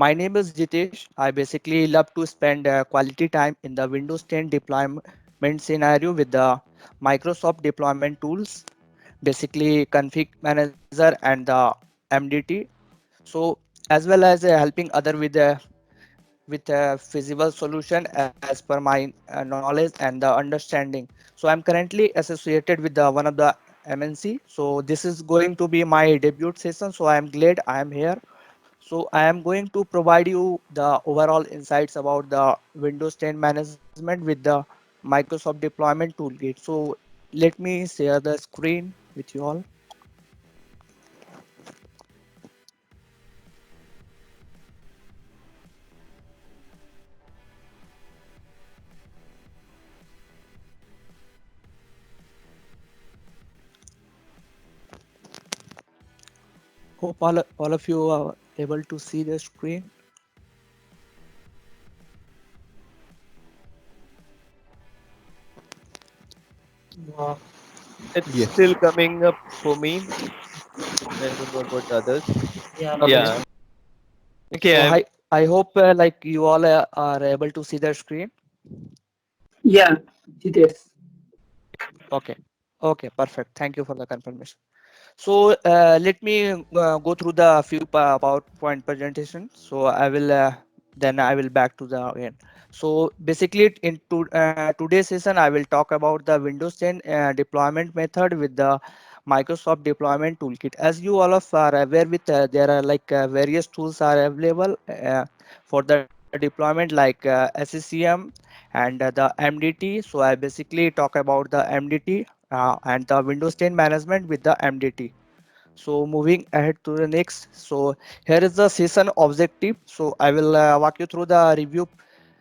My name is Jitesh. I basically love to spend quality time in the Windows 10 deployment scenario with the Microsoft deployment tools, basically config manager and the MDT. So as well as helping other with a feasible solution as per my knowledge and the understanding. So I'm currently associated with the one of the MNC. So this is going to be my debut session. So I am glad I am here. So I am going to provide you the overall insights about the Windows 10 management with the Microsoft deployment toolkit. So let me share the screen with you all. Hope all of you are able to see the screen. Uh, it's Yes. still coming up for me. I don't know about others. Yeah, Okay. Yeah. Okay. So I hope like you all are able to see the screen. yeah, Jitesh. Okay. Okay. Perfect. Thank you for the confirmation. So let me go through the few PowerPoint presentation. So I will then I will back to the end. So basically today's session I will talk about the Windows 10 deployment method with the Microsoft deployment toolkit. As you all of are aware with there are like various tools are available for the deployment like SCCM and the MDT. So I basically talk about the MDT and the Windows 10 management with the MDT. So moving ahead to the next. So here is the session objective. So I will walk you through the review.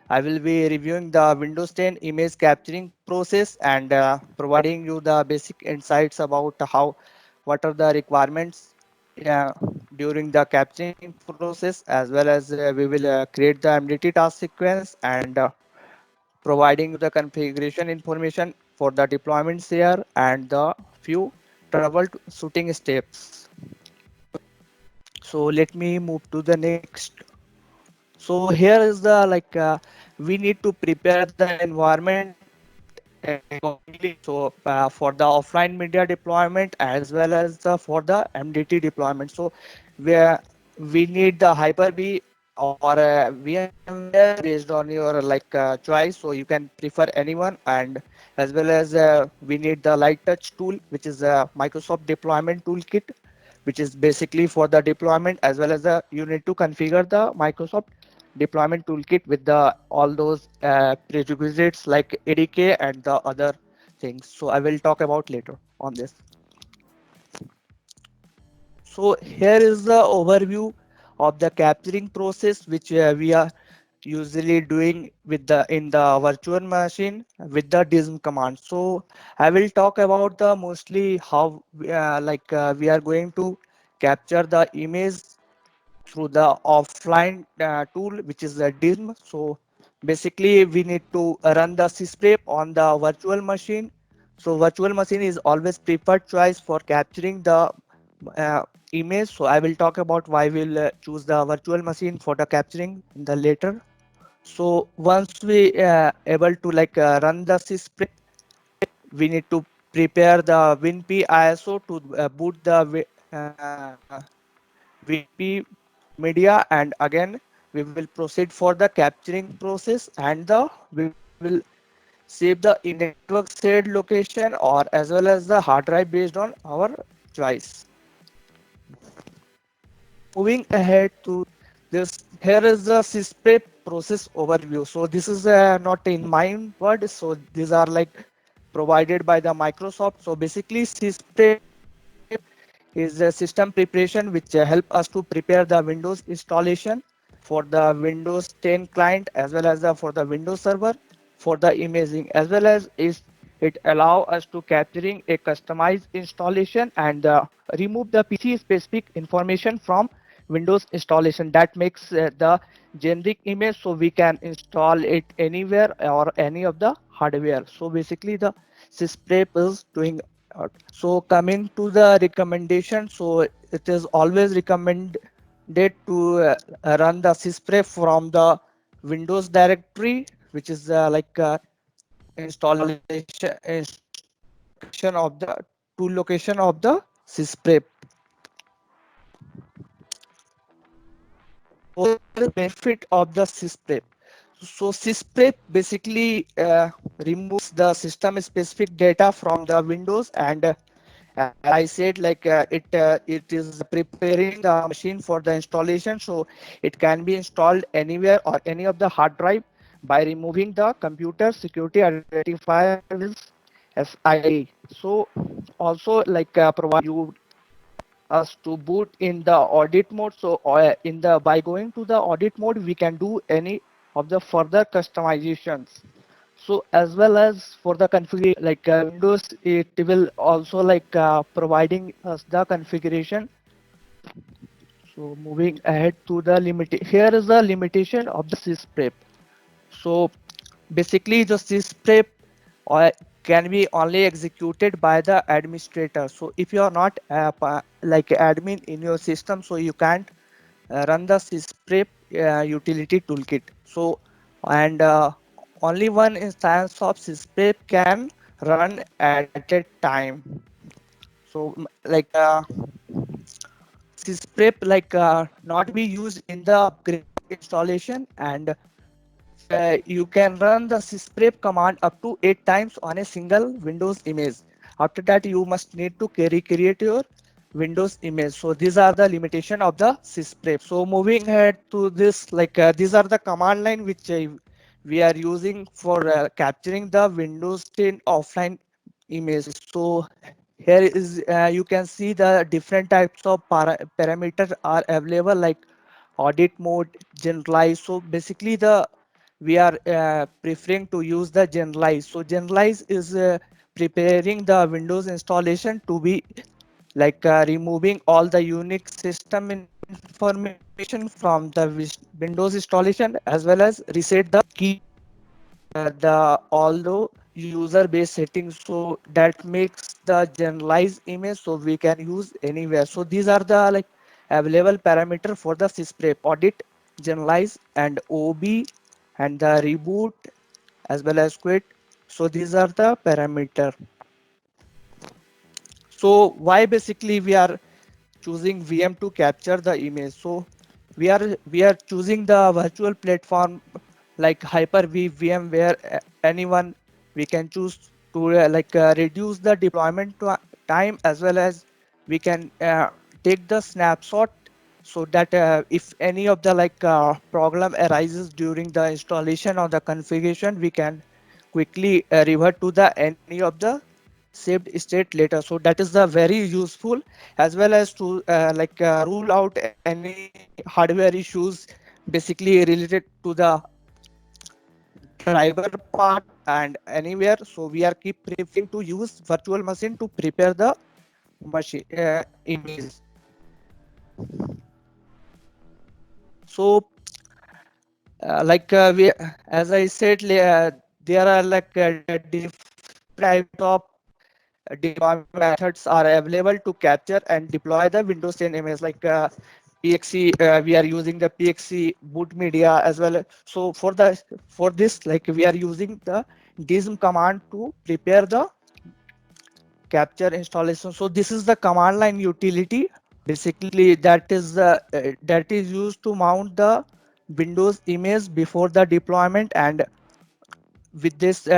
I will be reviewing the Windows 10 image capturing process and providing you the basic insights about how, what are the requirements uh, during the capturing process, as well as we will create the MDT task sequence and providing you the configuration information for the deployments here and the few troubleshooting steps. So let me move to the next. So here is the like we need to prepare the environment accordingly. So for the offline media deployment as well as for the MDT deployment. So where we need the Hyper-V or VMware based on your like choice. So you can prefer anyone, and as well as we need the Light Touch tool, which is a Microsoft deployment toolkit, which is basically for the deployment, as well as the you need to configure the Microsoft deployment toolkit with the all those prerequisites like ADK and the other things. So I will talk about later on this. So here is the overview of the capturing process, which we are usually doing with the in the virtual machine with the dism command. So I will talk about the mostly how we are going to capture the image through the offline tool, which is the dism. So basically we need to run the sysprep on the virtual machine. So virtual machine is always preferred choice for capturing the uh, image. So I will talk about why we'll choose the virtual machine for the capturing in the later. So once we able to like run the sysprep, we need to prepare the WinP ISO to boot the WinP media, and again we will proceed for the capturing process, and we will save the in network shared location or as well as the hard drive based on our choice. Moving ahead to this, here is the sysprep process overview. So this is not in my word. So these are like provided by the Microsoft. So basically sysprep is a system preparation which help us to prepare the Windows installation for the Windows 10 client, as well as for the Windows server for the imaging, as well as is it allow us to capturing a customized installation and remove the PC specific information from Windows installation. That makes the generic image so we can install it anywhere or any of the hardware. So basically the sysprep is doing. So coming to the recommendation, so it is always recommend recommended to run the sysprep from the Windows directory, which is installation of the tool location of the sysprep. So the benefit of the sysprep. So sysprep basically removes the system specific data from the Windows, and as I said, it is preparing the machine for the installation, so it can be installed anywhere or any of the hard drive by removing the computer security identifier with SIA. So also provide you us to boot in the audit mode. So in the by going to the audit mode, we can do any of the further customizations. So as well as for the configuration, Windows, it will also providing us the configuration. So moving ahead to the limit, here is the limitation of the sysprep. So basically the sysprep uh, can be only executed by the administrator. So if you are not admin in your system, so you can't run the sysprep utility toolkit. So and only one instance of sysprep can run at a time. So sysprep not be used in the upgrade installation, and you can run the sysprep command up to 8 times on a single Windows image. After that, you must need to create your Windows image. So these are the limitation of the sysprep. So moving ahead to this, these are the command line which we are using for capturing the Windows 10 offline image. So here is you can see the different types of parameters are available, like audit mode, generalize. So basically the we are preferring to use the generalize. So generalize is preparing the Windows installation to be removing all the Unix system information from the Windows installation, as well as reset the key the although user base settings, so that makes the generalized image so we can use anywhere. So these are the available parameter for the sysprep: audit, generalize, and OB, and the reboot, as well as quit. So these are the parameter. So why basically we are choosing VM to capture the image? So we are choosing the virtual platform like Hyper-V VM, where anyone we can choose to reduce the deployment time, as well as we can take the snapshot, so that if any of the problem arises during the installation or the configuration, we can quickly revert to the any of the saved state later. So that is the very useful, as well as to rule out any hardware issues basically related to the driver part and anywhere. So we are keep preferring to use virtual machine to prepare the machine image. So we, as I said, there are different types of deployment methods are available to capture and deploy the Windows 10 image, PXE. We are using the PXE boot media as well. So for this, we are using the dism command to prepare the capture installation. So this is the command line utility. Basically, that is used to mount the Windows image before the deployment, and with this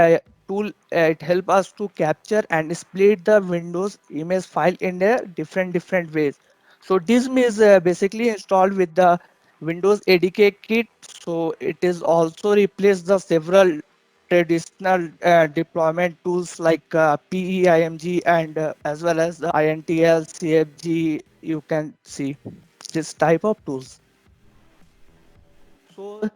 tool it help us to capture and split the Windows image file in a different ways. So dism is basically installed with the Windows ADK kit, so it is also replaced the several traditional deployment tools like PEIMG, and as well as the INTL, CFG. You can see this type of tools. So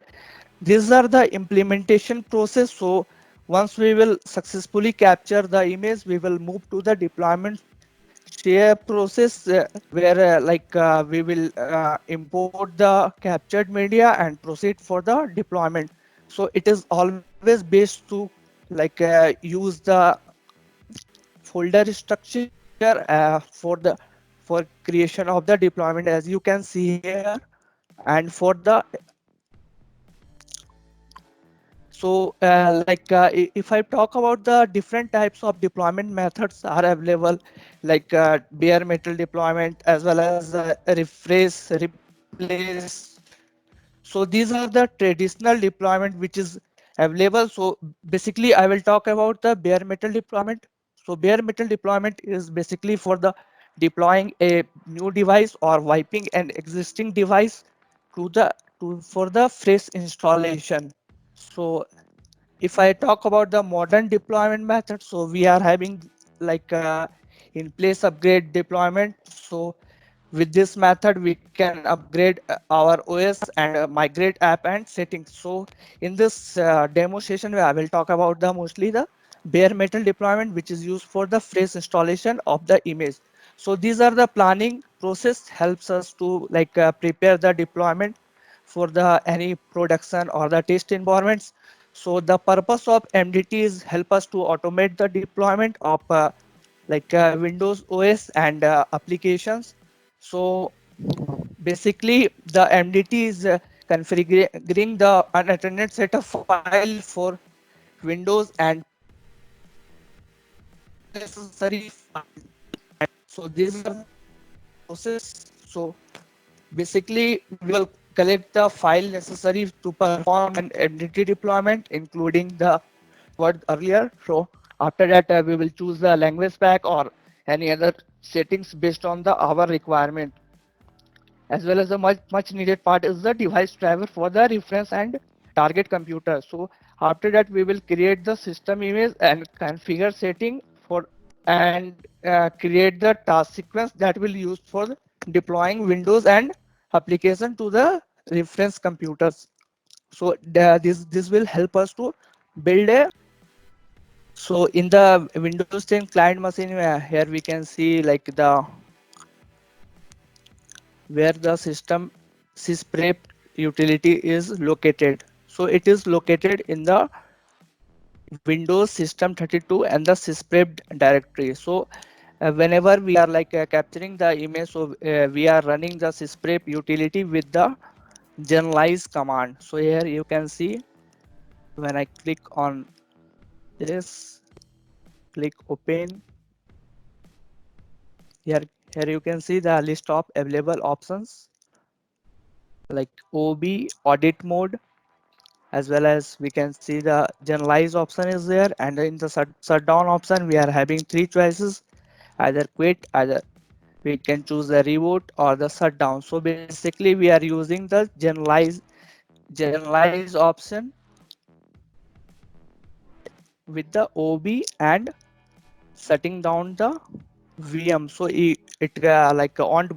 these are the implementation process. So once we will successfully capture the image, we will move to the deployment share process, where we will import the captured media and proceed for the deployment. So it is always best to use the folder structure for for creation of the deployment, as you can see here. And for the if I talk about the different types of deployment methods are available, like bare metal deployment as well as refresh, replace. So these are the traditional deployment which is available. So basically I will talk about the bare metal deployment. So bare metal deployment is basically for the deploying a new device or wiping an existing device to the for the fresh installation. So if I talk about the modern deployment method, so we are having like in place upgrade deployment. So with this method, we can upgrade our OS and migrate app and settings. So in this demo session, I will talk about the mostly the bare metal deployment, which is used for the fresh installation of the image. So these are the planning process helps us to like prepare the deployment for the any production or the test environments. So the purpose of MDT is help us to automate the deployment of Windows OS and applications. So basically the MDT is configuring the unattended set of file for Windows and necessary file. So these are the process. So basically we will collect the file necessary to perform an MDT deployment, including the word earlier. So after that we will choose the language pack or any other settings based on the our requirement. As well as the much needed part is the device driver for the reference and target computer. So after that we will create the system image and configure setting for and create the task sequence that will use for deploying Windows and application to the reference computers. So this will help us to build a. So in the Windows 10 client machine, here we can see like the where the system sysprep utility is located. So it is located in the Windows System 32 and the sysprep directory. So whenever we are like capturing the image, so we are running the sysprep utility with the generalize command. So here you can see when I click on this, click open. Here, here you can see the list of available options like OB audit mode, as well as we can see the generalize option is there, and in the shutdown option we are having three choices, either quit, either we can choose the reboot or the shutdown. So basically we are using the generalize option with the OB and shutting down the VM. So it won't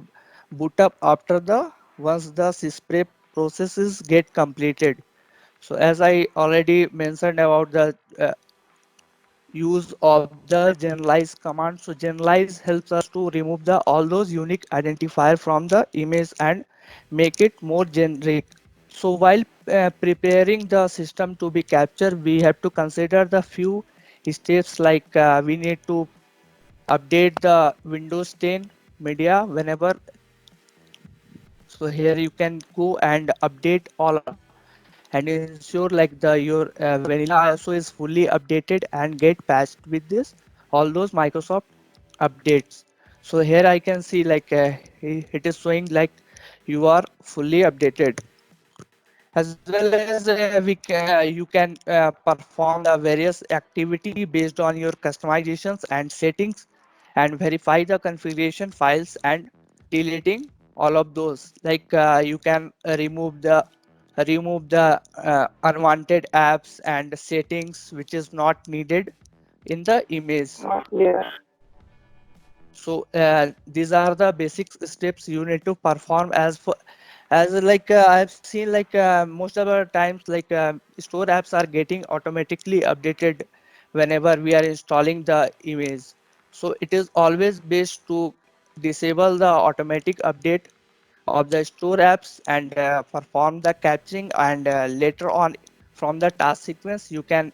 boot up after the once the sysprep processes get completed. So as I already mentioned about the use of the generalize command. So generalize helps us to remove the all those unique identifier from the image and make it more generic. So while preparing the system to be captured, we have to consider the few steps like we need to update the Windows 10 media whenever. So here you can go and update all and ensure like the your vanilla ISO is fully updated and get patched with this all those Microsoft updates. So here I can see like it is showing like you are fully updated, as well as you can perform the various activity based on your customizations and settings and verify the configuration files and deleting all of those, like you can remove the unwanted apps and settings which is not needed in the image. Yeah. So these are the basic steps you need to perform as for as like I've seen like most of the times like store apps are getting automatically updated whenever we are installing the image. So it is always best to disable the automatic update of the store apps and perform the capturing, and later on from the task sequence you can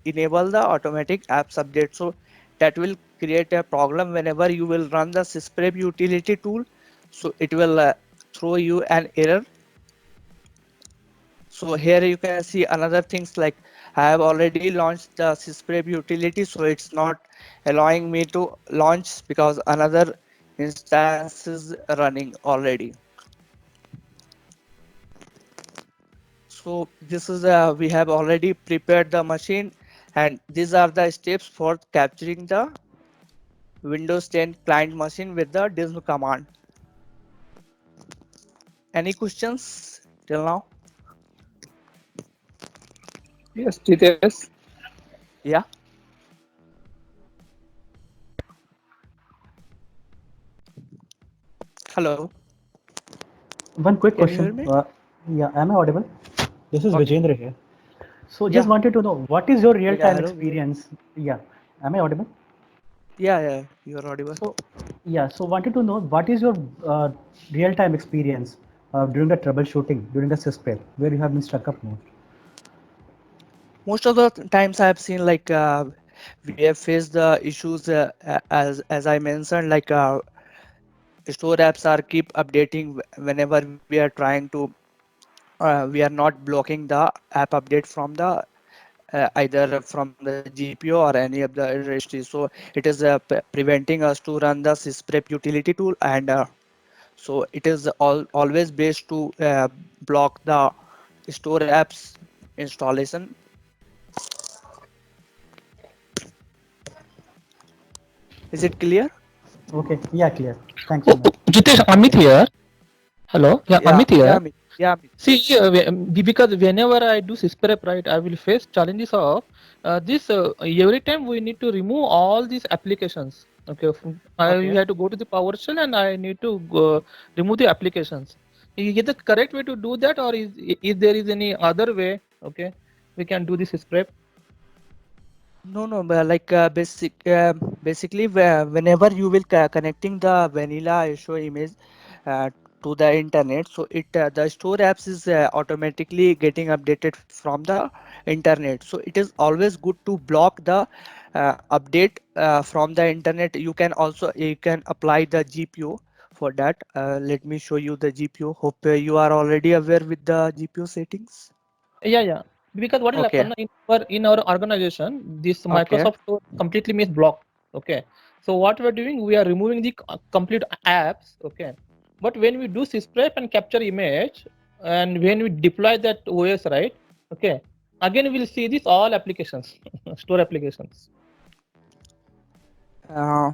enable the automatic apps update. So that will create a problem whenever you will run the sysprep utility tool. So it will throw you an error. So here you can see another things like I have already launched the sysprep utility, so it's not allowing me to launch because another instance is running already. So this is we have already prepared the machine, and these are the steps for capturing the Windows 10 client machine with the dism command. Any questions till now? Yes, Jitesh. Yeah. Hello. One quick Can you hear question. me? Yeah, am I audible? This is Okay. Vijendra here. So just Yeah. wanted to know what is your Yeah. real-time Hello. Vijay. experience? Yeah, am I audible? Yeah. Yeah. You are audible. So yeah, so wanted to know what is your real-time experience during the troubleshooting during the sysprep where you have been stuck up most. Most of the times I have seen like we have faced the issues as I mentioned, like store apps are keep updating whenever we are trying to we are not blocking the app update from the either from the GPO or any of the registry. So it is preventing us to run the sysprep utility tool, and so it is always best to block the store apps installation. Is it clear? Okay, yeah, clear. Thanks so much. Jitesh, Amit here. Hello. Yeah, Yeah, Amit here. yeah, See, because whenever I do sysprep, right, I will face challenges of this. Every time we need to remove all these applications. Okay, I okay. have to go to the PowerShell and I need to remove the applications. Is the correct way to do that, or is there is any other way? Okay, we can do this sysprep. No, but like basically, whenever you will connecting the vanilla issue image uh, to the internet, so it the store apps is automatically getting updated from the internet. So it is always good to block the update from the internet. You can apply the GPO for that. Let me show you the GPO. Hope you are already aware with the GPO settings. Yeah, yeah. Because what will Okay, happen in our organization, this okay. Microsoft Store completely means blocked. Okay. So what we're doing, we are removing the complete apps. Okay. But when we do sysprep and capture image, and when we deploy that OS, right? Okay. Again, we'll see this all applications, store applications. Uh,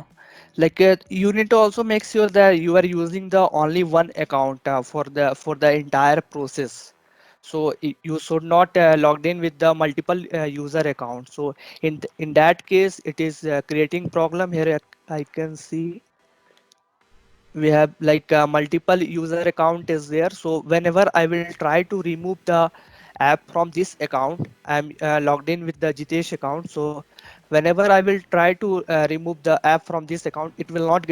like you need to also make sure that you are using the only one account for the entire process. So you should not logged in with the multiple user accounts. So in that case, it is creating problem here. I can see we have like multiple user account is there. So whenever I will try to remove the app from this account, I'm logged in with the Jitesh account. So whenever I will try to remove the app from this account, it will not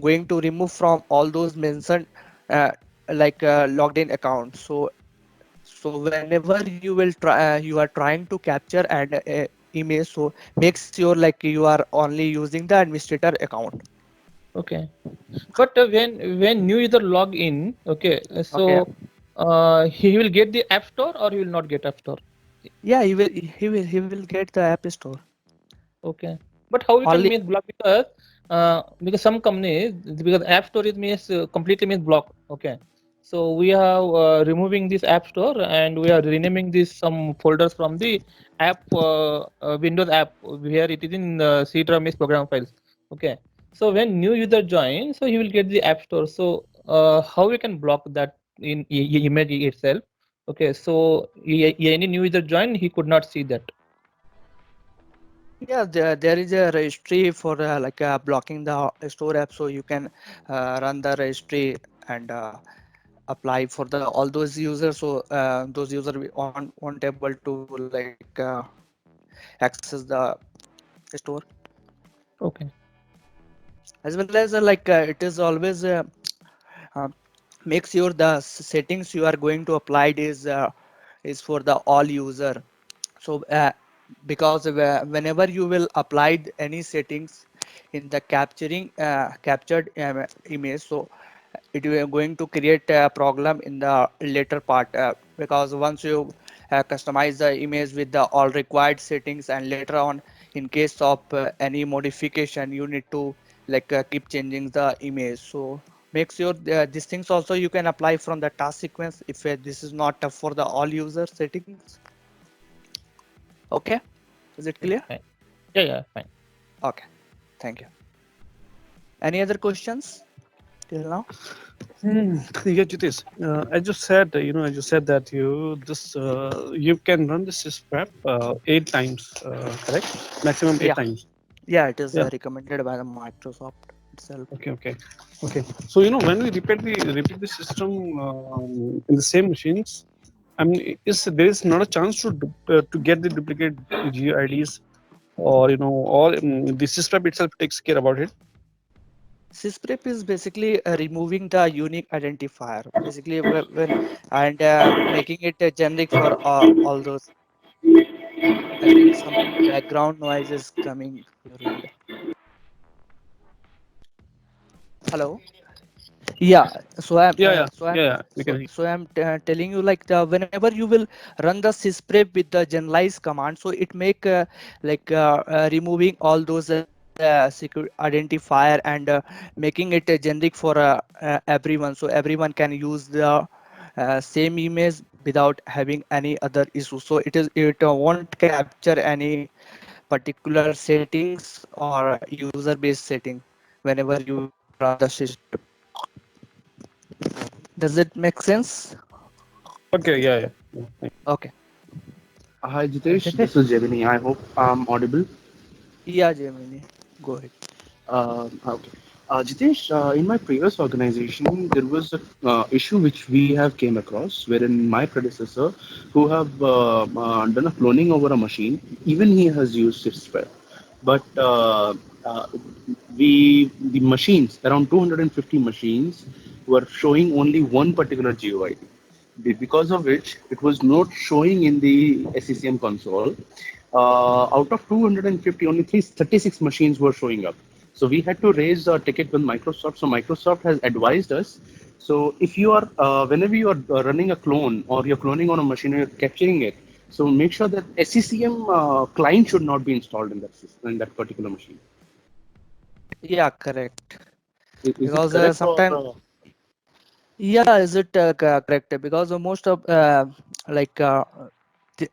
going to remove from all those mentioned uh, like logged in accounts. So whenever you will try you are trying to capture an image, so make sure like you are only using the administrator account. Okay. But when new user log in, okay, Okay. so he will get the app store or he will not get app store. Yeah, he will get the app store. Okay, but how we can Only make block, because some companies, because app store is means completely means block. Okay, so we are removing this app store and we are renaming this some folders from the app Windows app where it is in C-drive means program files. Okay, so when new user joins, so he will get the app store. So how we can block that in image itself? Okay, so any new user join, he could not see that. yeah, there is a registry for like blocking the store app, so you can run the registry and apply for the all those users. So those users won't able to like access the store, Okay. as well as like it is always uh, make sure the settings you are going to apply is for the all user. So because whenever you will apply any settings, in the captured image. So it will going to create a problem in the later part, because once you customize the image with the all required settings, and later on in case of any modification you need to keep changing the image. So make sure these things also you can apply from the task sequence if this is not for the all user settings. Okay, is it clear? Fine. Yeah, fine. Okay, thank you. Any other questions till now? Yeah, Jitesh, I just said, that you can run this prep 8 times, correct? Maximum 8 times. Yeah, it is Yeah. recommended by the Microsoft itself. Okay. So when we repeat the system in the same machines, I mean, there is not a chance to get the duplicate GUIDs, or or the sysprep itself takes care about it. Sysprep is basically removing the unique identifier, basically when and making it generic for all those. I think some background noise is coming your end. Hello. Yeah. So I'm Yeah. We can. telling you whenever you will run the sysprep with the generalize command, so it make removing all those secure identifier and making it generic for everyone, so everyone can use the same image without having any other issue. So it won't capture any particular settings or user based setting whenever you run the system. Does it make sense? Okay. Yeah. Okay. Hi Jitesh, Jitesh? this is Gemini. I hope I'm audible. Yeah, Gemini. Go ahead. Okay. Jitesh, in my previous organization, there was a issue which we have came across, wherein my predecessor, who have done a cloning over a machine, even he has used Sysprep, but uh, the machines, around 250 machines, were showing only one particular GUID, because of which it was not showing in the SCCM console. Out of 250, only 36 machines were showing up. So we had to raise a ticket with Microsoft. So Microsoft has advised us. So if you are, whenever you are running a clone or you're cloning on a machine and you're capturing it, so make sure that SCCM client should not be installed in that system, in that particular machine. Yeah, correct. Is it Because correct or? sometimes, yeah, is it correct? Because most of like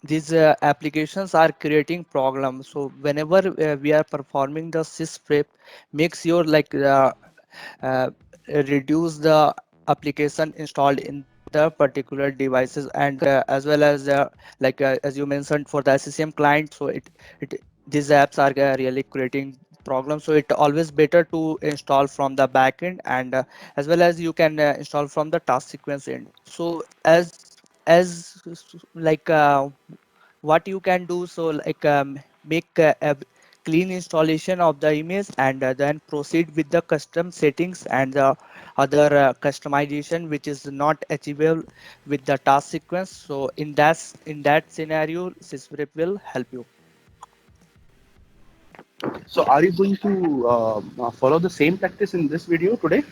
these applications are creating problems. So whenever we are performing the sysprep, make sure uh, reduce the application installed in the particular devices, and as well as as you mentioned for the SCCM client. So it these apps are really creating problems. So it always better to install from the backend, and as well as you can install from the task sequence end. So as what you can do, so make a clean installation of the image, and then proceed with the custom settings and the other customization which is not achievable with the task sequence. So in that scenario, Sysprep will help you. So are you going to follow the same practice in this video today?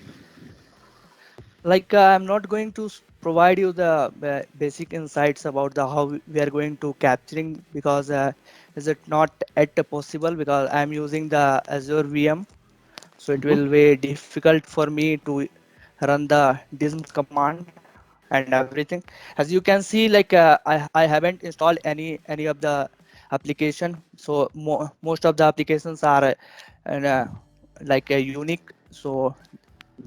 I'm not going to provide you the basic insights about the how we are going to capturing, because is it not at possible, because I'm using the Azure VM. So it will be difficult for me to run the dism command and everything. As you can see, I haven't installed any of the application. So most of the applications are unique. So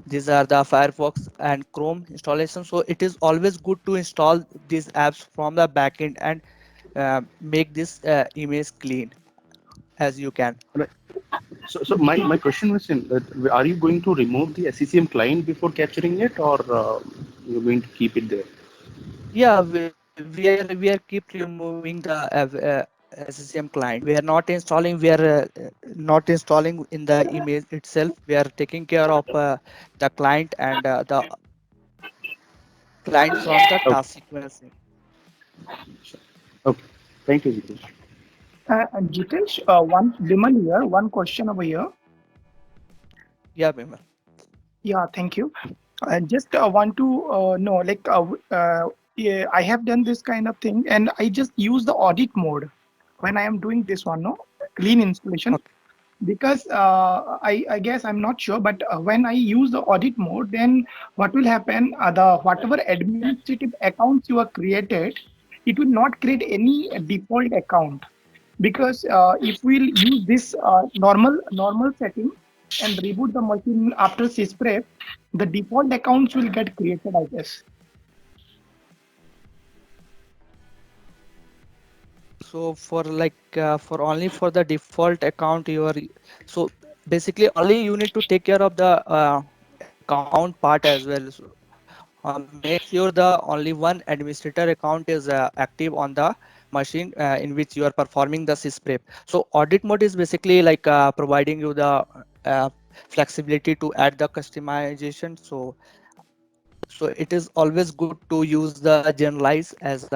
these are the Firefox and Chrome installation. So it is always good to install these apps from the backend and make this image clean as you can. Right. So my question was are you going to remove the SCCM client before capturing it, or you're going to keep it there? Yeah, we are keep removing the SCCM client. We are not installing. We are not installing in the image itself. We are taking care of the client and the client from the Okay. task sequencing. Okay. Thank you, Jitesh. Jitesh, one Vimal here, one question over here. Yeah, Bimal. Yeah, thank you. I just want to know, like, yeah, I have done this kind of thing, and I just use the audit mode when I am doing this one, no, clean installation. Okay. Because I guess I'm not sure, but when I use the audit mode, then what will happen? The whatever administrative accounts you have created, it will not create any default account, because if we'll use this normal setting and reboot the machine after sysprep, the default accounts will get created, I guess. So for for only for the default account, you are so basically only you need to take care of the account part as well. So, make sure the only one administrator account is active on the machine in which you are performing the sysprep. So audit mode is basically providing you the uh, flexibility to add the customization. So it is always good to use the generalize as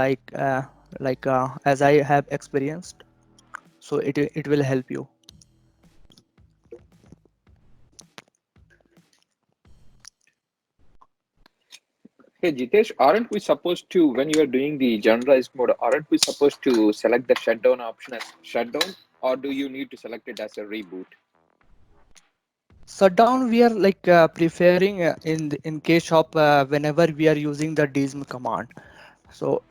as I have experienced. So it will help you. Hey Jitesh, aren't we supposed to, when you are doing the generalized mode, aren't we supposed to select the shutdown option as shutdown, or do you need to select it as a reboot? Shutdown we are preferring in case of whenever we are using the dism command. So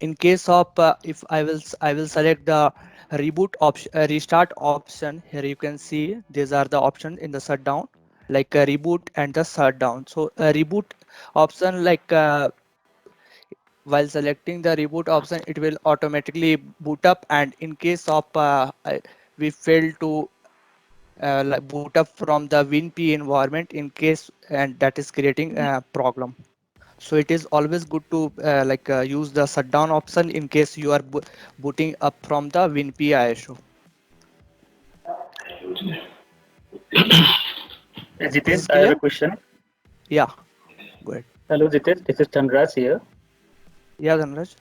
in case of if I will select the reboot option, restart option. Here you can see these are the options in the shutdown, reboot and the shutdown. So reboot option while selecting the reboot option, it will automatically boot up, and in case of we fail to boot up from the WinP environment in case, and that is creating a problem. So it is always good to use the shutdown option in case you are booting up from the WinP ISO. Is Jitesh, it I have a clear? question. Yeah, go ahead. Hello, Jitesh. This is Chandras here. Yeah, Dhanraj.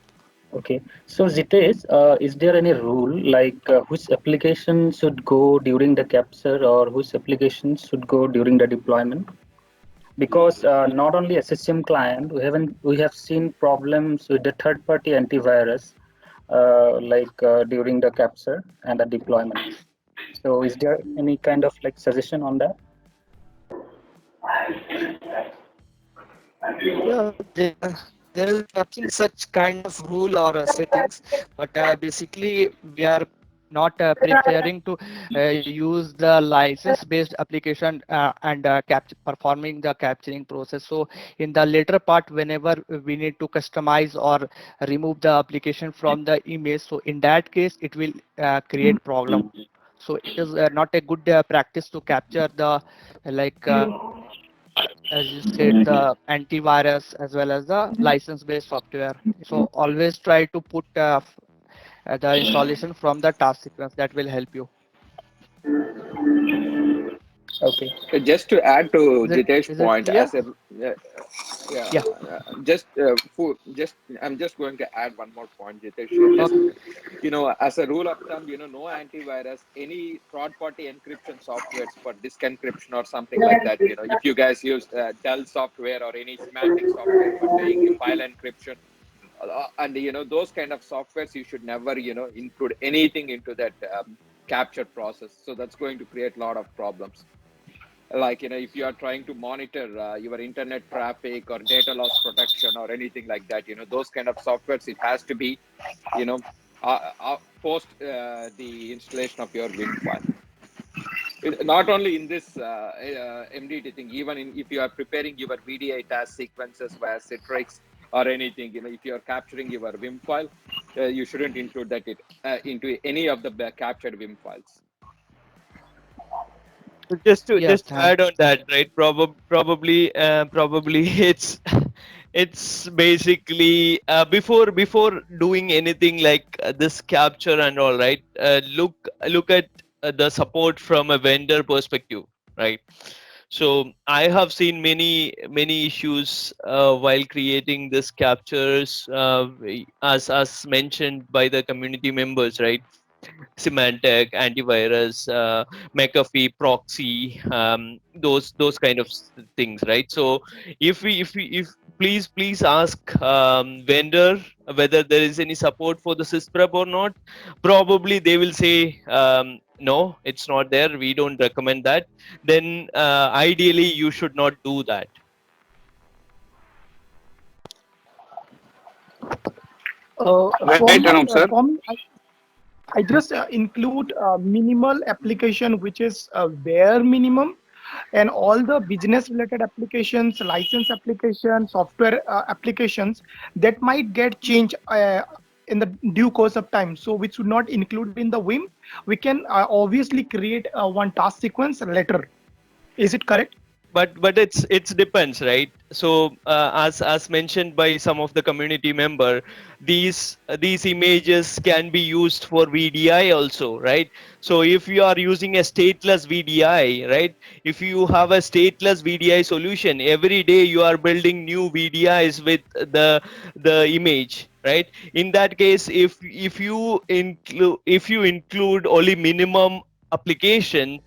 Okay. So, Jitesh, is there any rule like which application should go during the capture or which application should go during the deployment? Because not only SSM client, we have seen problems with the third-party antivirus, during the capture and the deployment. So, is there any kind of like suggestion on that? Yeah, there is nothing such kind of rule or settings, but basically we are not preferring to use the license-based application and performing the capturing process. So in the later part, whenever we need to customize or remove the application from the image, so in that case, it will create problem. So it is not a good practice to capture the like. As you said, the antivirus as well as the license-based software. So always try to put the installation from the task sequence. That will help you. Okay. Just to add to Jitesh's Is it point, clear? as a yeah, Yeah. I'm just going to add one more point, Jitesh. Here. Just Okay. as a rule of thumb, no antivirus, any third-party encryption softwares for disk encryption or something like that. If you guys use Dell software or any Symantec software for doing file encryption, and those kind of softwares, you should never include anything into that capture process. So that's going to create a lot of problems. Like if you are trying to monitor your internet traffic or data loss protection or anything like that, those kind of softwares, it has to be you know post the installation of your Vim file. Not only in this MDT thing, even if you are preparing your VDI task sequences via Citrix or anything, if you are capturing your Vim file, you shouldn't include that into any of the captured Vim files. So just Yeah. to add on that, right? Probably it's basically before doing anything like this capture and all, right? Look at the support from a vendor perspective, right? So I have seen many issues while creating this captures, as mentioned by the community members, right? Symantec, antivirus, McAfee, proxy, those kind of things, right? So if please ask vendor whether there is any support for the sysprep or not. Probably they will say no, it's not there. We don't recommend that. Then ideally you should not do that. For me, I just include minimal application, which is bare minimum, and all the business related applications, license applications, software applications that might get changed in the due course of time. So which should not include in the Vim. We can obviously create one task sequence later. Is it correct? But it's depends, right? So as mentioned by some of the community member, these images can be used for VDI also, right? So if you are using a stateless VDI, right, if you have a stateless VDI solution, every day you are building new VDIs with the image, right? In that case, if you include only minimum application,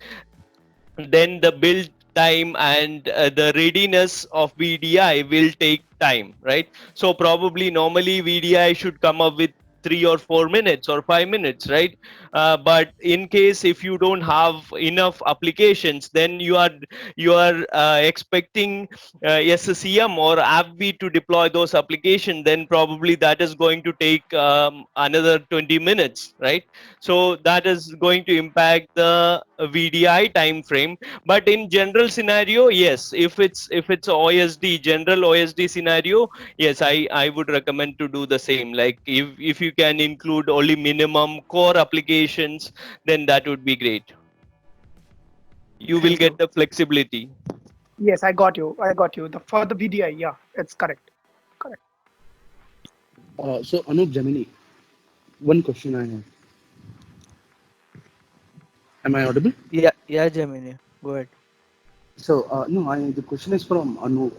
then the build time and the readiness of VDI will take time, right? So probably normally VDI should come up with 3 or 4 minutes or 5 minutes, right? But in case if you don't have enough applications, then you are expecting SCCM or AppV to deploy those applications, then probably that is going to take another 20 minutes, right? So that is going to impact the VDI time frame. But in general scenario, yes, if it's OSD, general OSD scenario, yes, I would recommend to do the same. Like if you can include only minimum core applications, then that would be great. You will get the flexibility. Yes, I got you. For the VDI, yeah, it's correct. So Anup, Gemini, one question I have. Am I audible? Yeah, Gemini, go ahead. So no, the question is from Anup.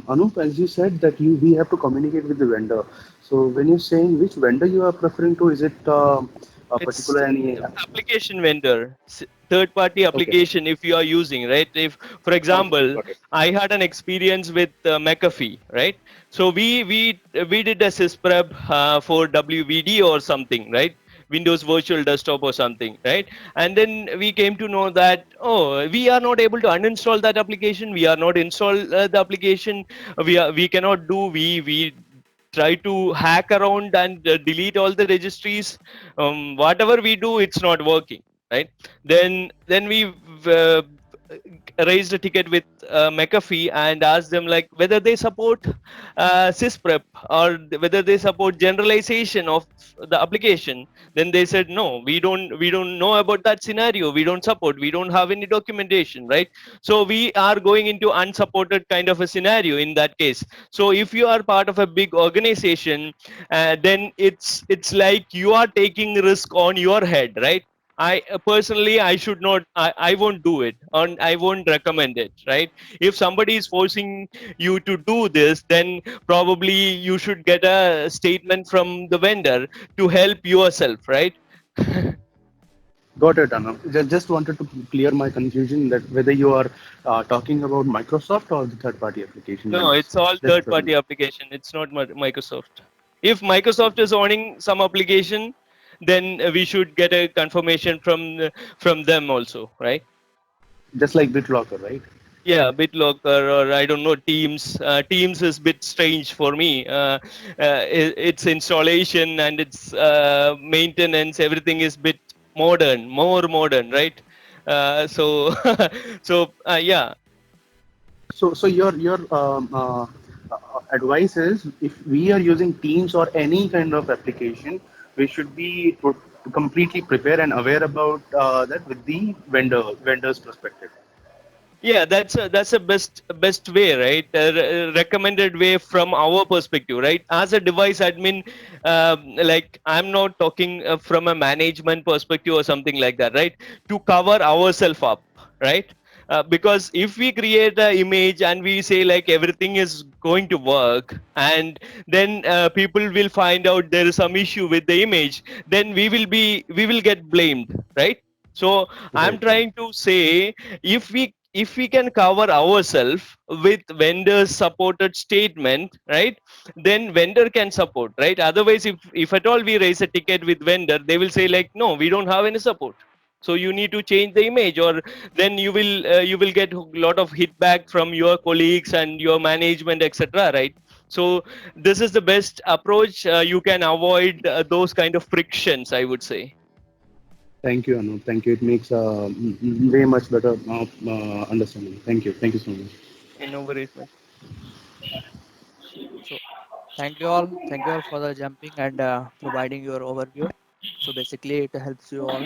Anup, as you said that we have to communicate with the vendor. So when you're saying which vendor you are referring to, is it a It's particular any? application vendor, third party application if you are using, right? If for example Got it. I had an experience with McAfee, right? So we did a sysprep for WVD or something, right? Windows Virtual Desktop or something, right? And then we came to know that, oh, we are not able to uninstall that application. We are not install the application. We cannot do. We try to hack around and delete all the registries. Whatever we do, it's not working, right? Then we uh, raised a ticket with McAfee and asked them like whether they support sysprep or whether they support generalization of the application. Then they said no, we don't know about that scenario. We don't support. We don't have any documentation, right? So we are going into unsupported kind of a scenario in that case. So if you are part of a big organization, then it's like you are taking risk on your head, right? I personally, I should not, I won't do it, and I won't recommend it, right? If somebody is forcing you to do this, then probably you should get a statement from the vendor to help yourself, right? Got it, Anup. Just wanted to clear my confusion that whether you are talking about Microsoft or the third-party application No, vendors. it's all That's third-party application. It's not Microsoft. If Microsoft is owning some application, then we should get a confirmation from them also, right? just like BitLocker, right? Yeah, BitLocker or I don't know, Teams. Teams is a bit strange for me. Its installation and its maintenance, everything is bit modern, more modern, right? So yeah. So your advice is if we are using Teams or any kind of application, we should be completely prepared and aware about that with the vendor's perspective. Yeah, that's a best way, right? Recommended way from our perspective, right? As a device admin, like I'm not talking from a management perspective or something like that, right? To cover ourselves up, right? Because if we create an image and we say like everything is going to work, and then people will find out there is some issue with the image, then we will get blamed, right? So I'm Right. trying to say, if we can cover ourselves with vendor supported statement, right, then vendor can support, right? Otherwise, if at all we raise a ticket with vendor, they will say like, no, we don't have any support, so you need to change the image, or then you will get a lot of hitback from your colleagues and your management, etc., right? So this is the best approach. You can avoid those kind of frictions, I would say. Thank you, Anu. Thank you. It makes way much better understanding. Thank you. Thank you so much. No worries, man. So thank you all. Thank you all for the jumping and providing your overview. So basically, it helps you all.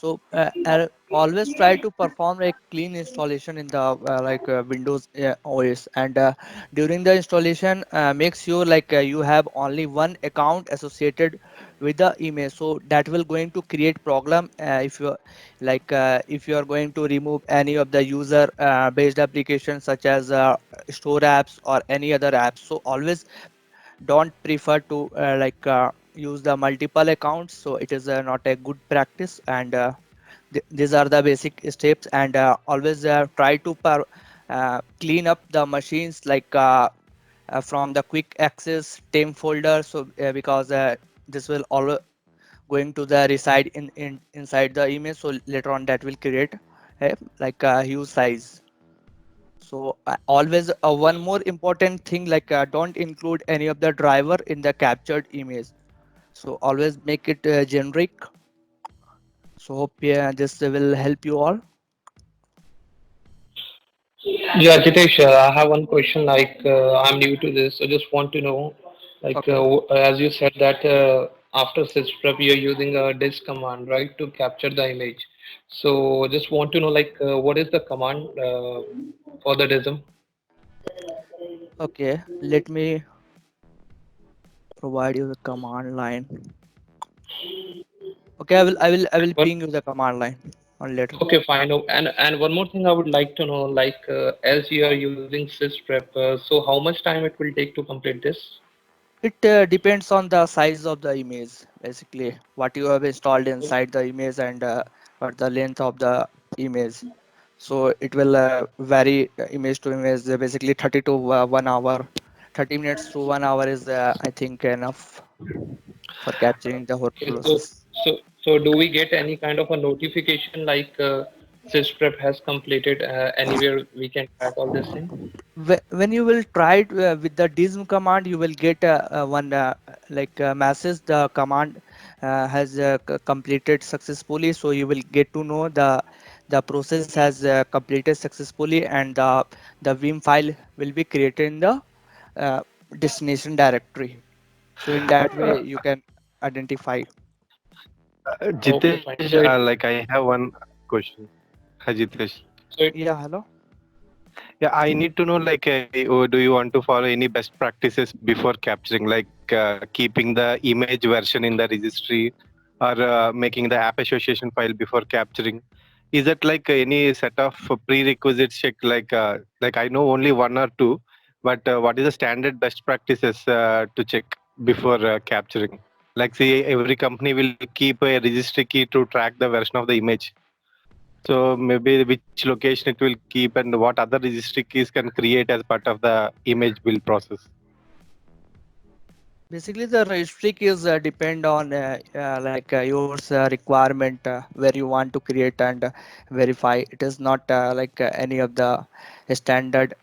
So I'll always try to perform a clean installation in the Windows OS, and during the installation, make sure you have only one account associated with the image. So that will going to create problem if you if you are going to remove any of the user based applications such as store apps or any other apps. So always don't prefer to use the multiple accounts, so it is not a good practice, and these are the basic steps, and always try to clean up the machines from the quick access temp folder, so because this will all going to the reside inside the image, so later on that will create a huge size. So always one more important thing, don't include any of the driver in the captured image. So always make it generic. So hope this will help you all. Yeah, Jitesh, I have one question. I'm new to this, so just want to know, Okay. as you said that after sysprep you're using a disk command, right, to capture the image. So just want to know, what is the command for the DISM? Okay. Let me provide you the command line. Okay, I will One, ping you the command line on later. okay, fine. Oh, and one more thing I would like to know, as you are using sysprep, so how much time it will take to complete this? It depends on the size of the image, basically what you have installed inside the image, and what the length of the image. So it will vary image to image. Basically 30 to 1 hour, 30 minutes to 1 hour is I think enough for capturing the whole Okay, process. so do we get any kind of a notification sysprep has completed anywhere we can track all this thing? When you will try it with the dism command, you will get one message, the command has completed successfully, so you will get to know the process has completed successfully, and the vim file will be created in the uh, destination directory. So in that way you can identify. Okay, Jitesh, fine. So it like I have one question. Hi, Jitesh. so it Yeah, hello. Yeah, I need to know do you want to follow any best practices before capturing, keeping the image version in the registry, or making the app association file before capturing? Is that like any set of prerequisites check? Like I know only one or two, but what is the standard best practices to check before capturing? Like, see, every company will keep a registry key to track the version of the image. So maybe which location it will keep and what other registry keys can create as part of the image build process. Basically, the registry keys depend on yours requirement where you want to create and verify. It is not any of the standard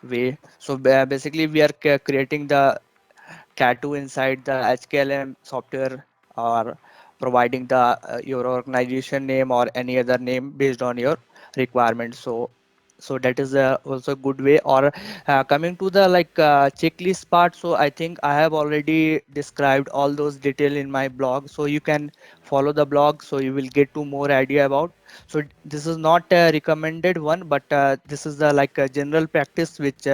way. So basically, we are creating the Cat2 inside the HKLM software, or providing the your organization name or any other name based on your requirement. So that is also a good way. Or coming to the checklist part, so I think I have already described all those detail in my blog, so you can follow the blog, so you will get to more idea about. So this is not a recommended one, but this is the a general practice which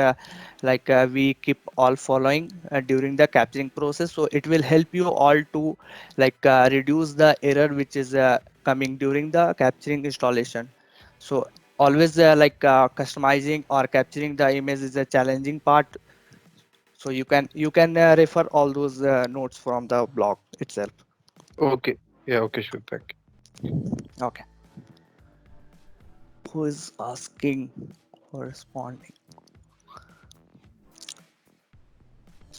we keep all following during the capturing process, so it will help you all to reduce the error which is coming during the capturing installation. So always customizing or capturing the image is a challenging part. So you can refer all those notes from the blog itself. Okay. Yeah. Okay. Sure. Thank Okay. Who is asking or responding?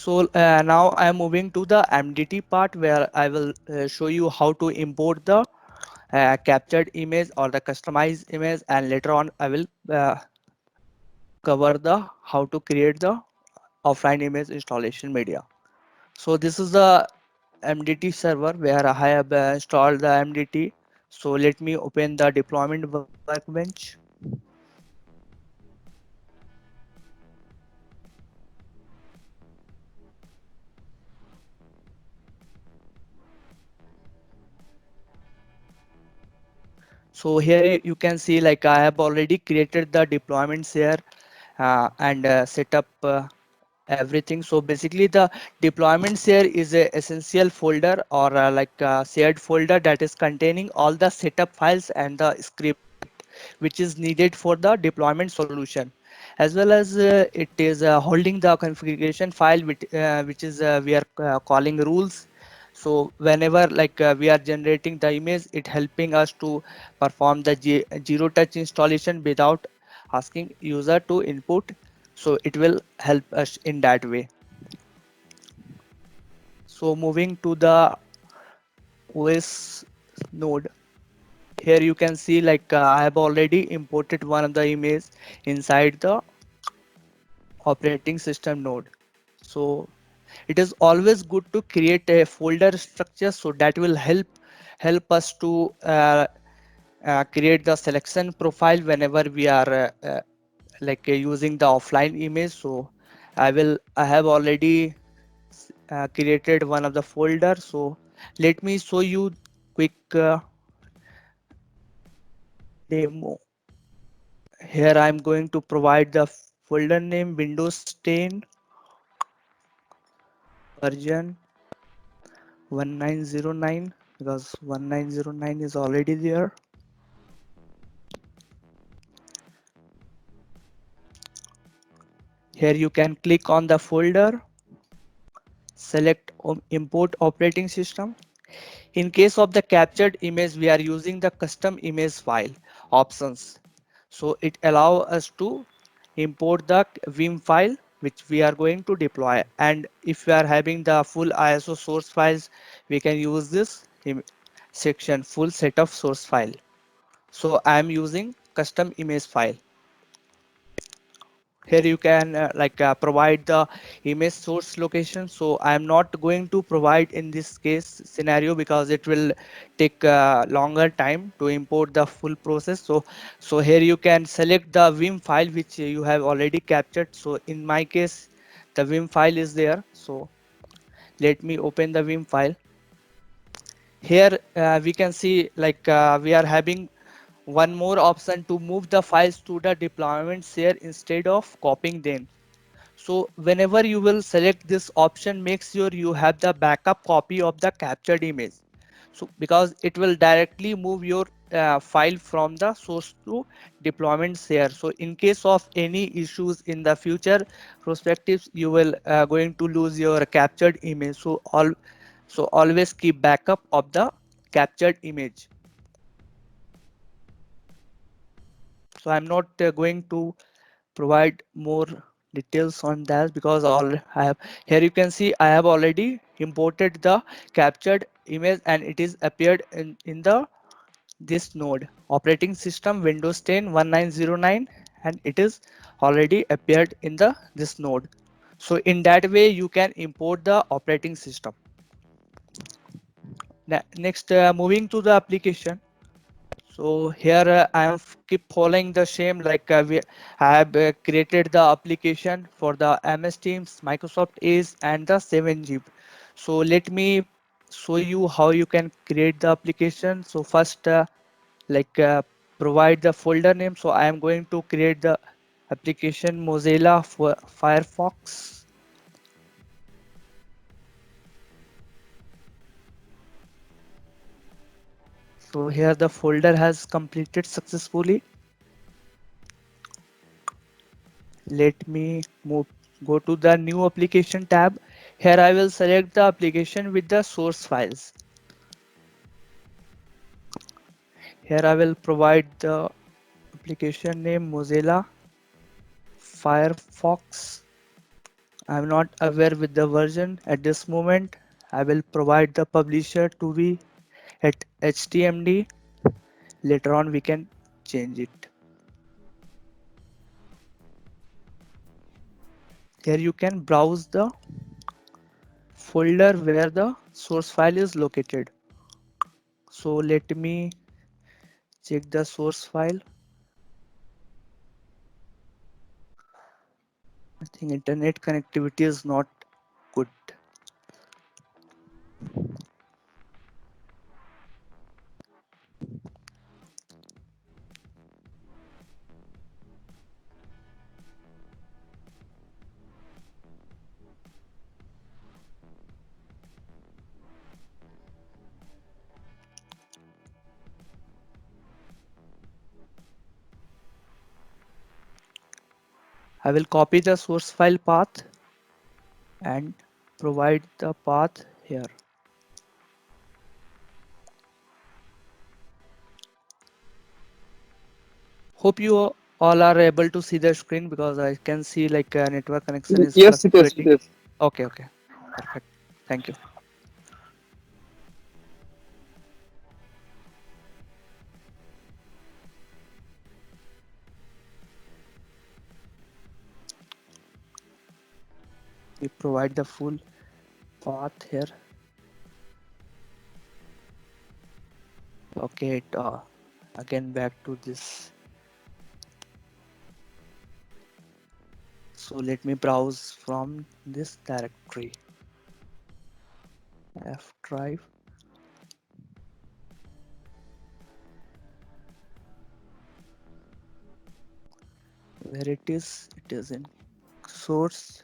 So now I am moving to the MDT part where I will show you how to import the captured image or the customized image, and later on I will cover the how to create the offline image installation media. So this is the MDT server where I have installed the MDT. So let me open the deployment workbench. So here you can see like I have already created the deployments here and set up everything. So basically the deployments here is a essential folder or shared folder that is containing all the setup files and the script which is needed for the deployment solution, as well as it is holding the configuration file which is we are calling rules. So whenever we are generating the image, it helping us to perform the zero touch installation without asking user to input. So it will help us in that way. So moving to the OS node, here you can see I have already imported one of the image inside the operating system node. So it is always good to create a folder structure, so that will help us to create the selection profile whenever we are using the offline image. So I have already created one of the folder. So let me show you quick demo. Here I'm going to provide the folder name Windows 10 version 1909 because 1909 is already there. Here you can click on the folder, select import operating system. In case of the captured image, we are using the custom image file options. So it allows us to import the Vim file which we are going to deploy. And if we are having the full ISO source files, we can use this section full set of source file. So I am using custom image file. Here you can provide the image source location. So I am not going to provide in this case scenario because it will take longer time to import the full process. So here you can select the Vim file which you have already captured. So in my case the Vim file is there. So let me open the Vim file. Here we can see we are having one more option to move the files to the deployment share instead of copying them. So whenever you will select this option, make sure you have the backup copy of the captured image. So because it will directly move your file from the source to deployment share. So in case of any issues in the future perspectives, you will going to lose your captured image. So always keep backup of the captured image. So I'm not going to provide more details on that because all I have here you can see I have already imported the captured image and it is appeared in the this node operating system Windows 10 1909 and it is already appeared in the this node. So in that way you can import the operating system. Next moving to the application. So here I am keep following the same I have created the application for the MS Teams, Microsoft Edge and the 7-zip. So let me show you how you can create the application. So first like uh, provide the folder name. So I am going to create the application Mozilla for Firefox. So here the folder has completed successfully. Let me go to the new application tab. Here I will select the application with the source files. Here I will provide the application name Mozilla Firefox. I'm not aware with the version at this moment. I will provide the publisher to be at HTMD. Later on we can change it. Here you can browse the folder where the source file is located. So let me check the source file. I think internet connectivity is not good. I will copy the source file path and provide the path here. Hope you all are able to see the screen because I can see like network connection is Yes, it is. It fluctuating. is. Okay, perfect. Thank you. We provide the full path here. Okay, again back to this. So let me browse from this directory. F drive. Where it is in source.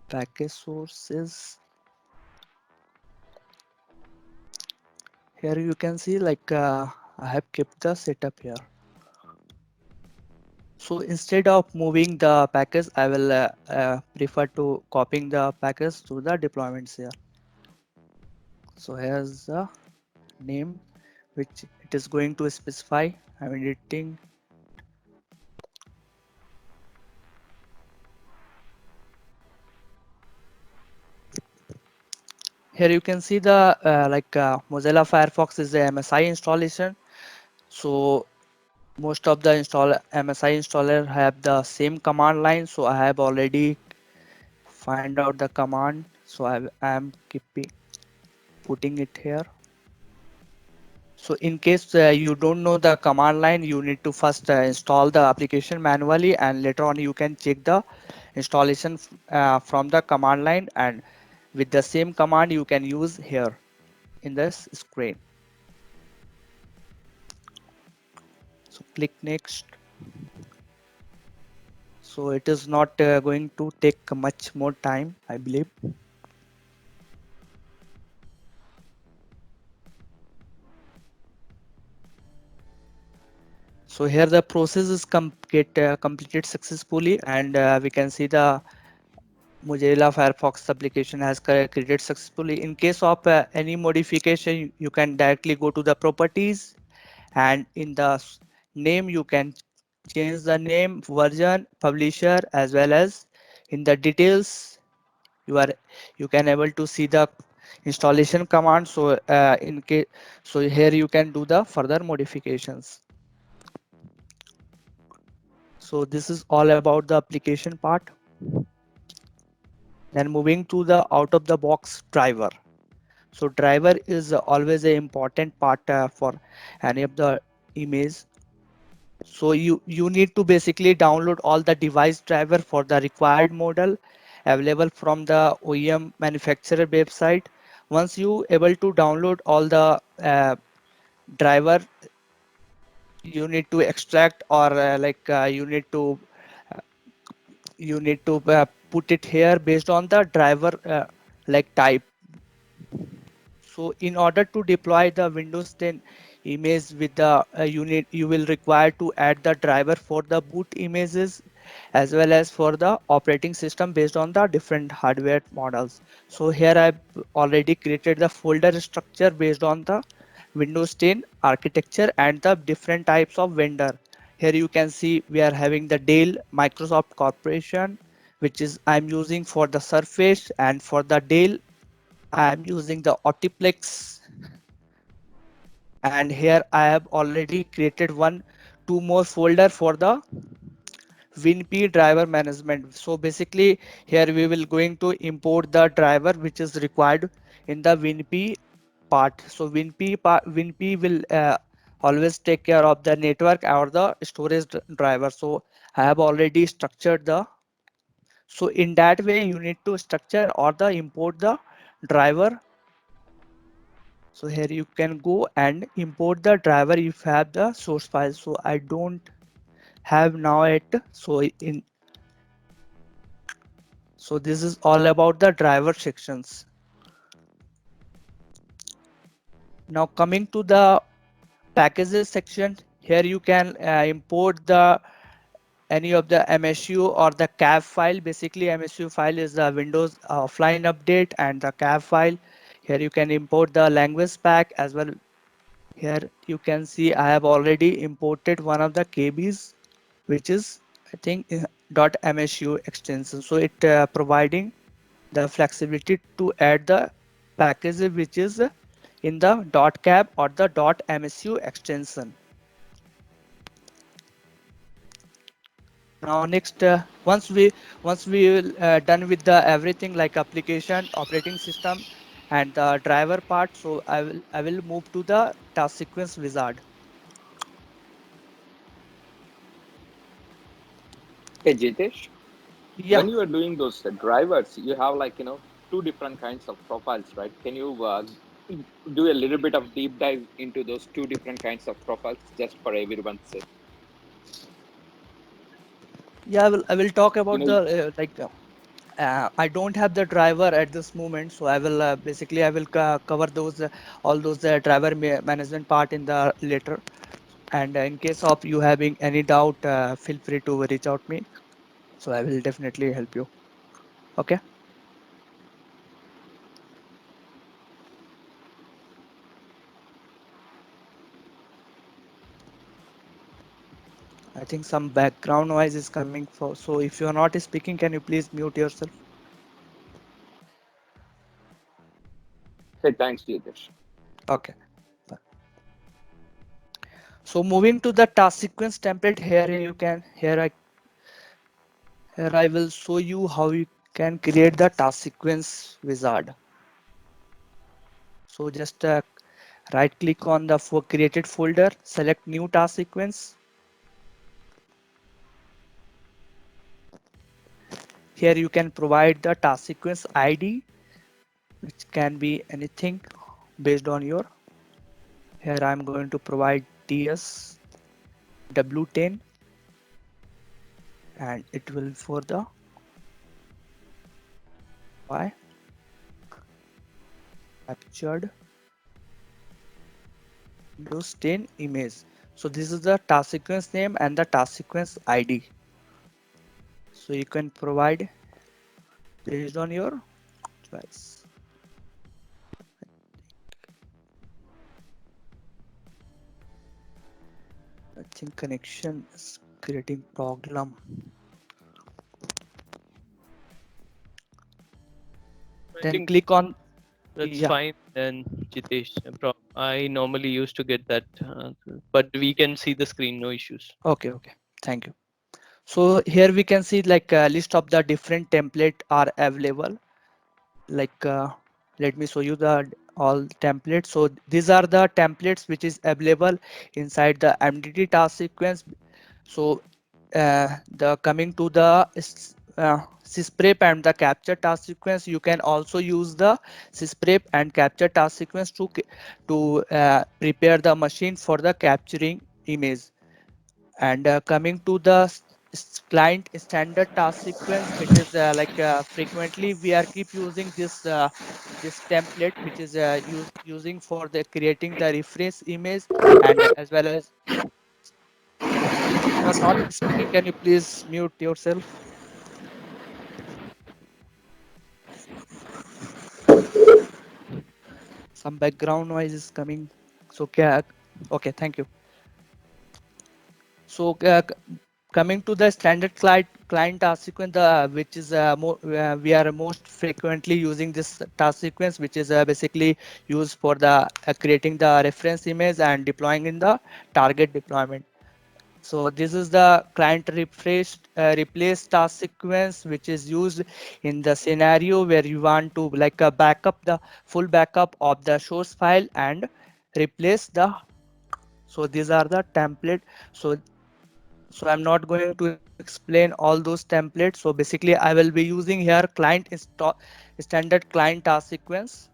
Package sources. Here you can see like I have kept the setup here. So instead of moving the package, I will prefer to copying the package to the deployments here. So here's the name which it is going to specify. I'm editing. Here you can see the Mozilla Firefox is the MSI installation. So most of the MSI installer have the same command line. So I have already find out the command. So I am putting it here. So in case you don't know the command line, you need to first install the application manually, and later on you can check the installation from the command line, and with the same command you can use here in this screen. So click next. So it is not going to take much more time, I believe. So here the process is completed successfully, and we can see the Mozilla Firefox application has created successfully. In case of any modification, you can directly go to the properties, and in the name you can change the name, version, publisher, as well as in the details you can able to see the installation command. So here you can do the further modifications. So this is all about the application part. Then moving to the out of the box driver. So driver is always an important part for any of the image. So you need to basically download all the device driver for the required model available from the OEM manufacturer website. Once you able to download all the driver, you need to extract or you need to put it here based on the driver like type. So in order to deploy the Windows 10 image with the unit, you will require to add the driver for the boot images as well as for the operating system based on the different hardware models. So here I've already created the folder structure based on the Windows 10 architecture and the different types of vendor. Here you can see we are having the Dell Microsoft Corporation, which is I'm using for the Surface, and for the Dell I'm using the Optiplex, and here I have already created two more folder for the WinP driver management. So basically here we will going to import the driver which is required in the WinP part. So WinP will always take care of the network or the storage driver. So I have already structured the, so in that way you need to structure or the import the driver. So here you can go and import the driver if you have the source file. So I don't have now it. So this is all about the driver sections. Now coming to the packages section, here you can import the any of the MSU or the CAV file. Basically MSU file is the Windows offline update, and the CAV file, here you can import the language pack as well. Here you can see I have already imported one of the KBs, which is I think .msu extension. So it providing the flexibility to add the package which is in the .cab or the .msu extension. Now next, once we will done with the everything like application, operating system, and the driver part, so I will move to the task sequence wizard. Hey, Jitesh, Yeah. when you are doing those drivers, you have like, two different kinds of profiles, right? Can you do a little bit of deep dive into those two different kinds of profiles just for everyone's sake? Yeah, I will talk about You know, the I don't have the driver at this moment, so I will basically I will cover those all those driver management part in the later. And in case of you having any doubt, feel free to reach out me. So I will definitely help you. Okay. I think some background noise is coming for. So if you are not speaking, can you please mute yourself? hey, thanks, Jitesh. Okay. So moving to the task sequence template, here you can here I will show you how you can create the task sequence wizard. So just right click on the created folder, select new task sequence. Here you can provide the task sequence ID, which can be anything based on your. Here I'm going to provide TS W10, and it will for the Y captured Windows 10 image. So this is the task sequence name and the task sequence ID. So you can provide based on your choice. I think connection is creating problem. I Then think click on. that's Yeah. fine then, Jitesh. I normally used to get that, but we can see the screen, no issues. Okay. Thank you. So here we can see like a list of the different template are available. Like let me show you the all templates. So these are the templates which is available inside the MDT task sequence. So the coming to the sysprep and the capture task sequence, you can also use the sysprep and capture task sequence to prepare the machine for the capturing image. And coming to the client standard task sequence, which is frequently we are keep using this template, which is using for the creating the reference image, and as well as you are not speaking. Can you please mute yourself? Some background noise is coming. So okay, thank you. So coming to the standard client task sequence, which is we are most frequently using this task sequence, which is basically used for the creating the reference image and deploying in the target deployment. So this is the client replace task sequence, which is used in the scenario where you want to backup the full backup of the source file and replace the. So these are the template. So I'm not going to explain all those templates. So basically I will be using here standard client task sequence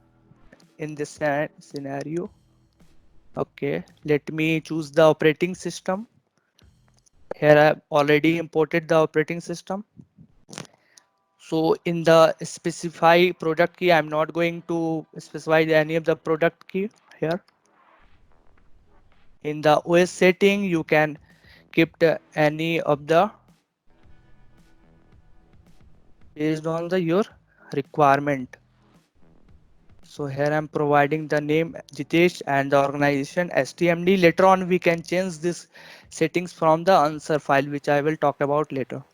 in this scenario. Okay, let me choose the operating system. Here I've already imported the operating system. So in the specify product key, I'm not going to specify any of the product key here. In the OS setting, you can keep any of the based on your requirement. So here I'm providing the name Jitesh and the organization STMD. Later on, we can change this settings from the answer file, which I will talk about later.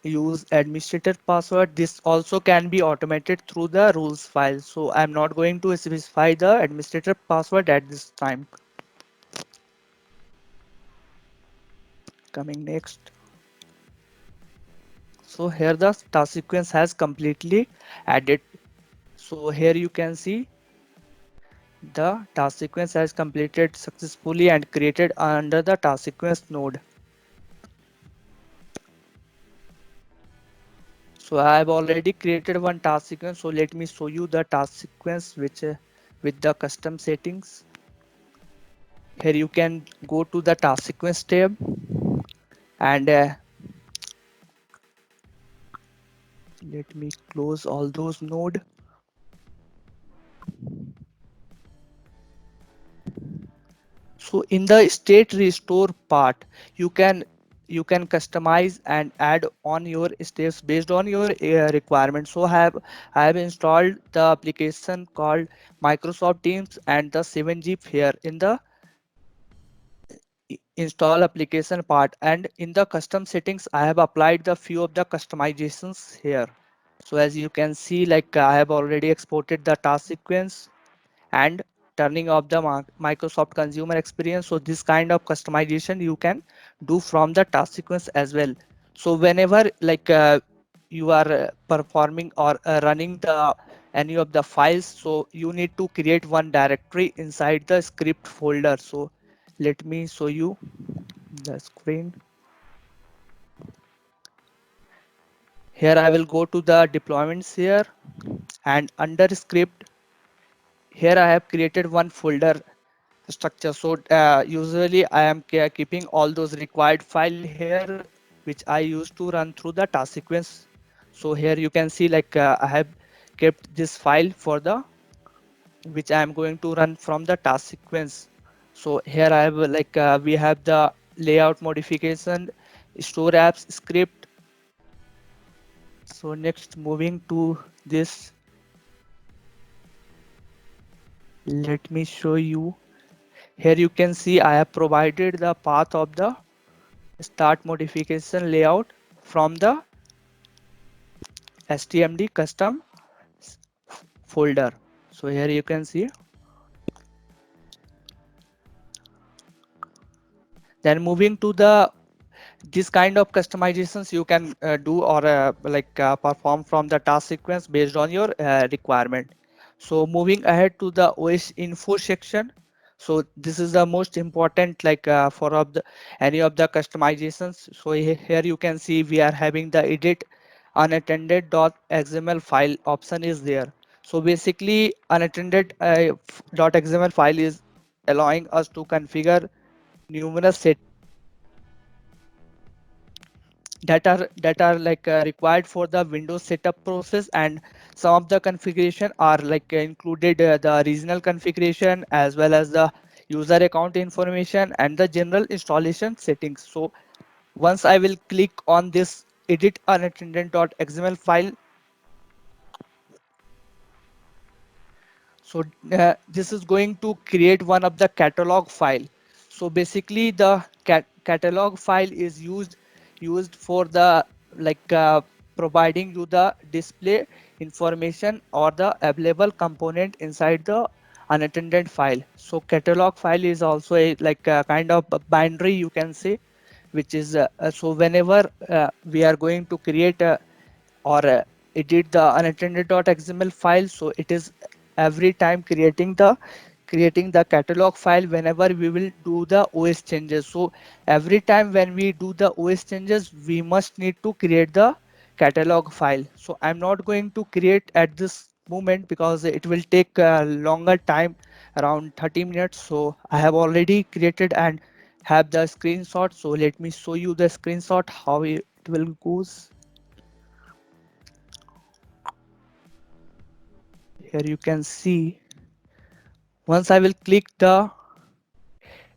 Use administrator password. This also can be automated through the rules file. So I'm not going to specify the administrator password at this time. Coming next. So here the task sequence has completely added. So here you can see the task sequence has completed successfully and created under the task sequence node. So I have already created one task sequence. So let me show you the task sequence which with the custom settings. Here you can go to the task sequence tab and let me close all those nodes. So in the state restore part, you can customize and add on your steps based on your requirements. So I have installed the application called Microsoft Teams and the 7zip here in the install application part, and in the custom settings I have applied the few of the customizations here. So as you can see, I have already exported the task sequence and turning off the Microsoft consumer experience. So this kind of customization you can do from the task sequence as well. So whenever you are performing or running the any of the files, so you need to create one directory inside the script folder. So let me show you the screen. Here I will go to the deployments here, and under script here I have created one folder structure. So usually I am keeping all those required file here which I used to run through the task sequence. So here you can see I have kept this file for the which I am going to run from the task sequence. So here I have we have the layout modification, store apps script. So next, moving to this, let me show you. Here you can see I have provided the path of the start modification layout from the STMD custom folder. So here you can see. Then moving to the this kind of customizations you can do or perform from the task sequence based on your requirement. So moving ahead to the OS info section. So this is the most important for of the any of the customizations. So here you can see we are having the edit unattended .xml file option is there. So basically unattended .xml file is allowing us to configure numerous settings that are like required for the Windows setup process, and some of the configuration are like included the regional configuration as well as the user account information and the general installation settings. So once I will click on this edit unattended.xml file, so this is going to create one of the catalog file. So basically the catalog file is used for the like providing you the display information or the available component inside the unattended file. So catalog file is also a like a kind of a binary, you can say, which is so whenever we are going to create or edit the unattended.xml file, so it is every time creating the catalog file whenever we will do the OS changes. So every time when we do the OS changes, we must need to create the catalog file. So I'm not going to create at this moment because it will take a longer time, around 30 minutes. So I have already created and have the screenshot. So let me show you the screenshot how it will goes. Here you can see, once I will click the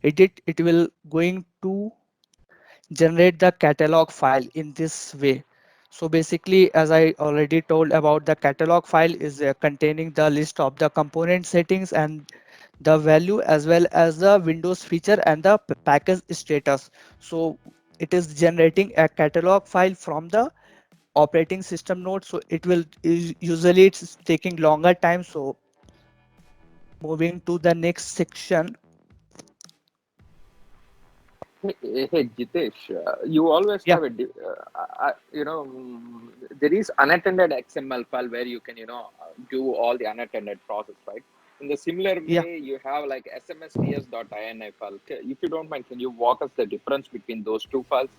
edit, it will going to generate the catalog file in this way. So basically, as I already told about, the catalog file is containing the list of the component settings and the value as well as the Windows feature and the package status. So it is generating a catalog file from the operating system node. So it will usually it's taking longer time. So moving to the next section. Hey, Jitesh, you always Yeah. have there is unattended XML file where you can, do all the unattended process, right? In the similar Yeah. way, you have like smsts.ini file. If you don't mind, can you walk us the difference between those two files?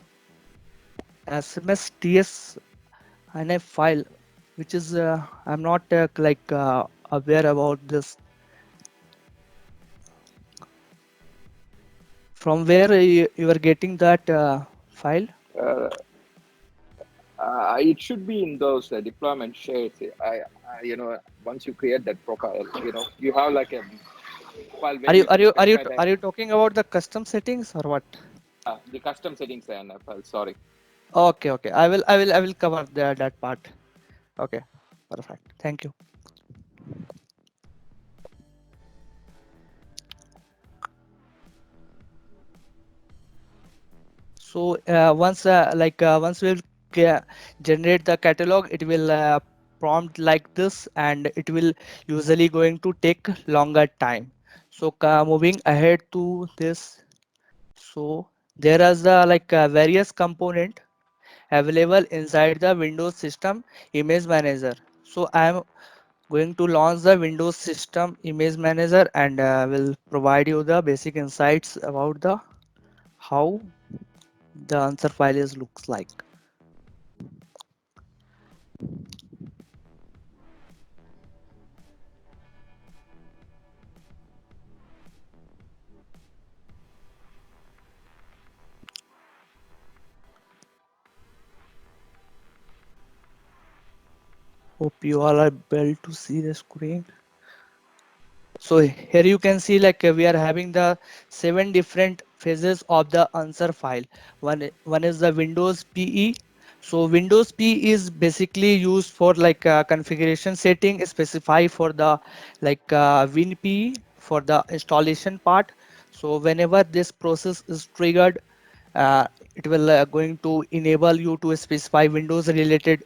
SMSTS and a file, which is I'm not like aware about this. From where you are getting that file? Uh, it should be in those deployment shades. Once you create that profile, you have like a file where Are you you can specify are you talking about the custom settings or what? the custom settings INI file. Sorry. Okay, okay. I will cover that part. Okay, perfect. Thank you. So once we'll generate the catalog, it will prompt like this, and it will usually going to take longer time. So moving ahead to this, so there is the like various component available inside the Windows System Image Manager. So I am going to launch the Windows System Image Manager and will provide you the basic insights about the how the answer file is looks like. Hope you all are able to see the screen. So here you can see like we are having the 7 different phases of the answer file. One is the Windows PE. So Windows PE is basically used for like configuration setting, specify for the like WinPE for the installation part. So whenever this process is triggered, it will going to enable you to specify Windows related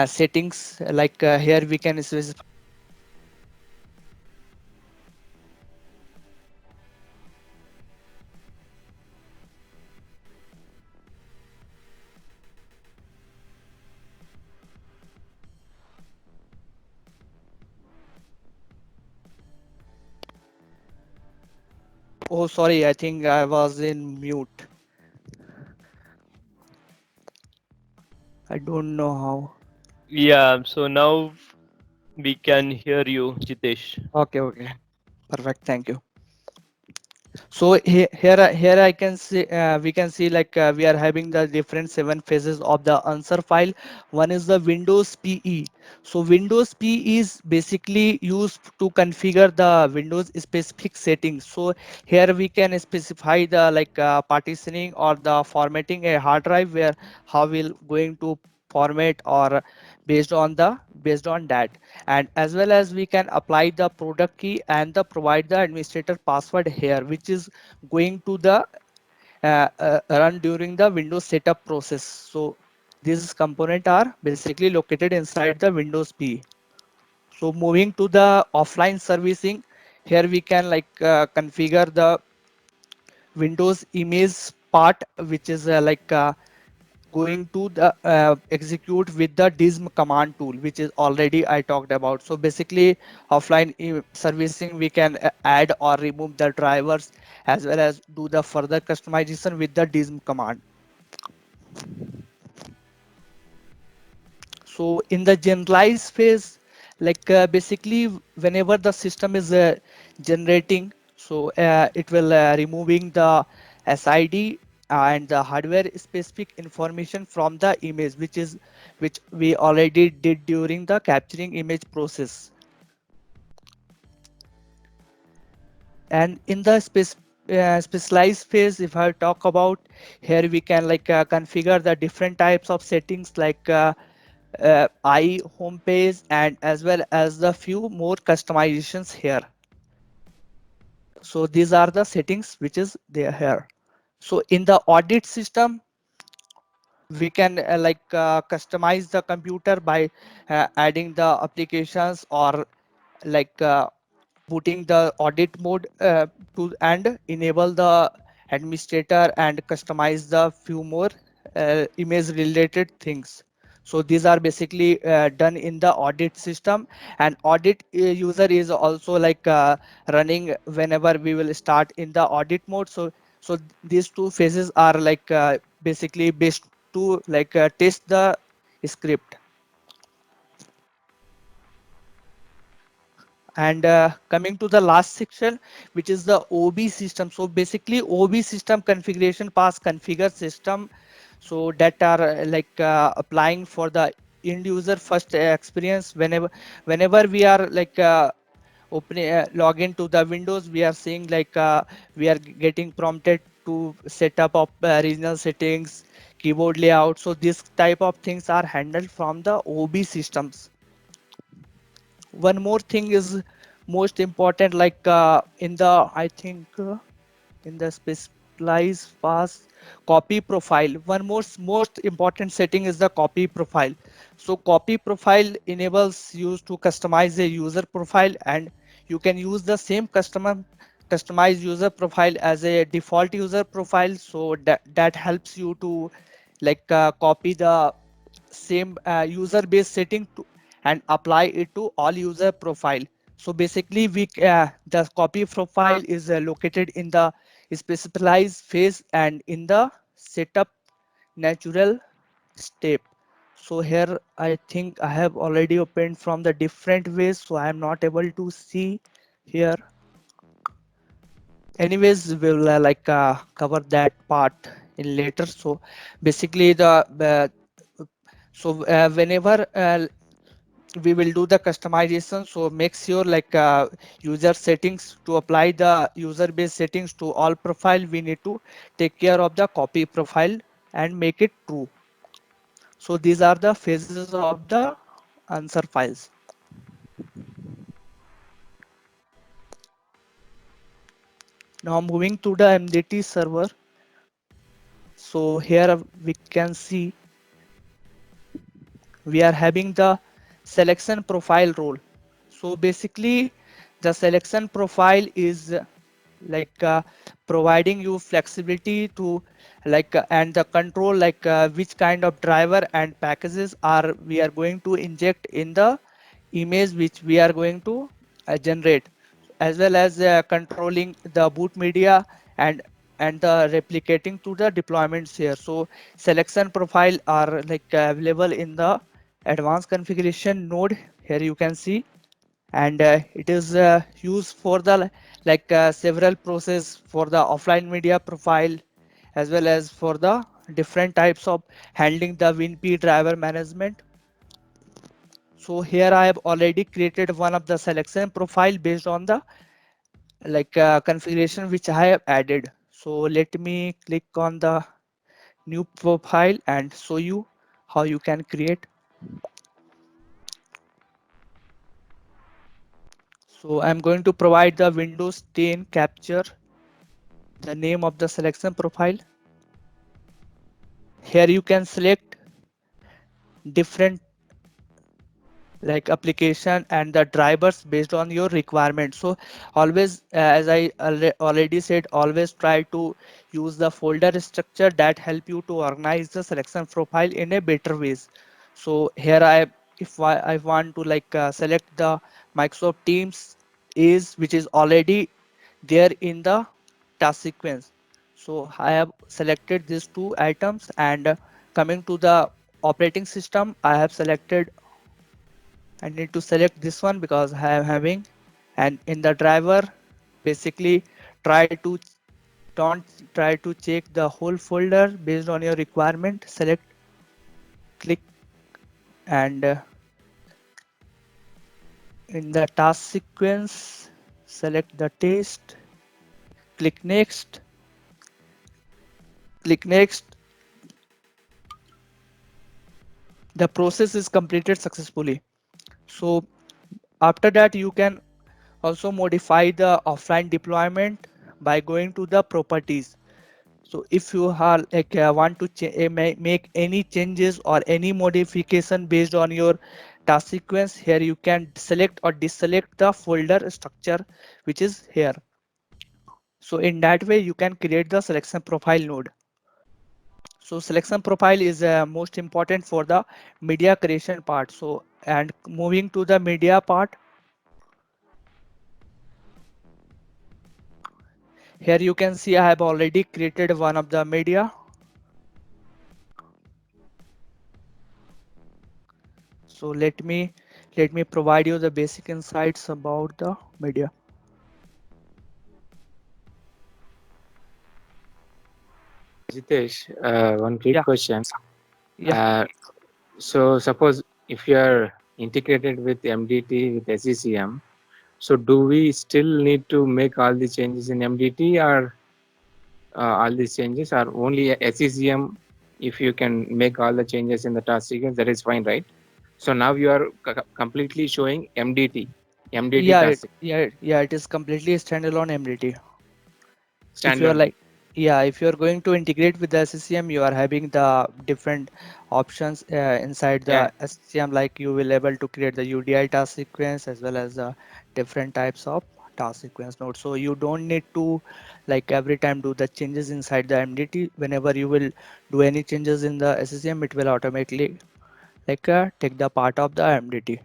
settings. Like here we can specify. Oh, sorry, I think I was in mute. I don't know how. Yeah, so now we can hear you, Jitesh. Okay, okay. Perfect. Thank you. So here I can see we can see like we are having the different 7 phases of the answer file. One is the Windows PE. So Windows PE is basically used to configure the Windows specific settings. So here we can specify the like partitioning or the formatting a hard drive, where how we'll going to format or based on that. And as well as we can apply the product key and the provide the administrator password here, which is going to the run during the Windows setup process. So these components are basically located inside the Windows P. So moving to the offline servicing, here we can like configure the Windows image part, which is going to the execute with the dism command tool, which is already I talked about. So basically offline servicing, we can add or remove the drivers, as well as do the further customization with the dism command. So in the generalized phase, like basically whenever the system is generating, so it will removing the SID and the hardware specific information from the image, which we already did during the capturing image process. And in the specialized phase, if I talk about, here we can like configure the different types of settings, like I homepage, and as well as the few more customizations here. So these are the settings which is there here. So in the audit system, we can customize the computer by adding the applications, or like putting the audit mode to and enable the administrator and customize the few more image related things. So these are basically done in the audit system. And audit user is also like running whenever we will start in the audit mode. So these two phases are like basically based to like test the script. And coming to the last section, which is the OB system. So basically OB system configuration pass configure system, so that are applying for the end user first experience. Whenever we are like opening log into the Windows, we are seeing like we are getting prompted to set up of regional settings, keyboard layout. So this type of things are handled from the OB systems. One more thing is most important, like in the I think in the specialized fast copy profile, one most important setting is the copy profile. So copy profile enables you to customize a user profile, and you can use the same customized user profile as a default user profile. So that helps you to like copy the same user base setting to, and apply it to all user profile. So basically we the copy profile is located in the specialized phase and in the setup natural step. So here I think I have already opened from the different ways, so I am not able to see here. Anyways, we'll cover that part in later. So basically whenever we will do the customization, so make sure like user settings, to apply the user base settings to all profile, we need to take care of the copy profile and make it true. So these are the phases of the answer files. Now moving to the MDT server. So here we can see we are having the selection profile role. So basically the selection profile is like providing you flexibility to like and the control, like which kind of driver and packages are we are going to inject in the image which we are going to generate, as well as controlling the boot media and the replicating to the deployments here. So selection profile are like available in the advanced configuration node. Here you can see, and it is used for the several process for the offline media profile, as well as for the different types of handling the WinP driver management. So here I have already created one of the selection profile based on the configuration which I have added. So let me click on the new profile and show you how you can create. So I'm going to provide the Windows 10 capture, the name of the selection profile. Here you can select different application and the drivers based on your requirement. So always, as I already said, always try to use the folder structure that help you to organize the selection profile in a better ways. So here if I want to select the Microsoft Teams which is already there in the task sequence. So I have selected these two items, and coming to the operating system, I have selected. I need to select this one because I am having, and in the driver, basically try to don't try to check the whole folder based on your requirement. Select, click, and in the task sequence, select the test, click next, click next. The process is completed successfully. So after that, you can also modify the offline deployment by going to the properties. So if you are want to make any changes or any modification based on your task sequence, here you can select or deselect the folder structure which is here. So in that way you can create the selection profile node. So selection profile is most important for the media creation part. So, and moving to the media part, here you can see I have already created one of the media. So let me provide you the basic insights about the media. Jitesh, one quick Yeah. question. Yeah. So suppose if you are integrated with MDT with SCCM, so do we still need to make all the changes in MDT, or all these changes are only SCCM? If you can make all the changes in the task sequence, that is fine, right? So now you are completely showing MDT Yeah, task it is completely standalone MDT. If you are standalone. if you are going to integrate with the SCCM, you are having the different options inside Yeah. the SCCM, like you will able to create the UDI task sequence as well as the different types of task sequence nodes. So you don't need to every time do the changes inside the MDT. Whenever you will do any changes in the SCCM, it will automatically take the part of the MDT.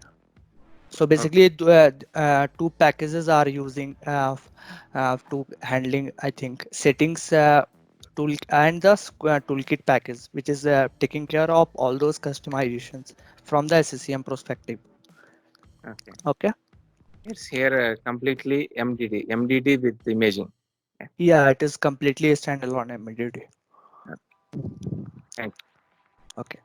So basically, two packages are using to handling, I think, settings tool and the toolkit package, which is taking care of all those customizations from the SCCM perspective. Okay. Okay. It's here completely MDT with imaging. Yeah, it is completely a standalone MDT. Thank Okay.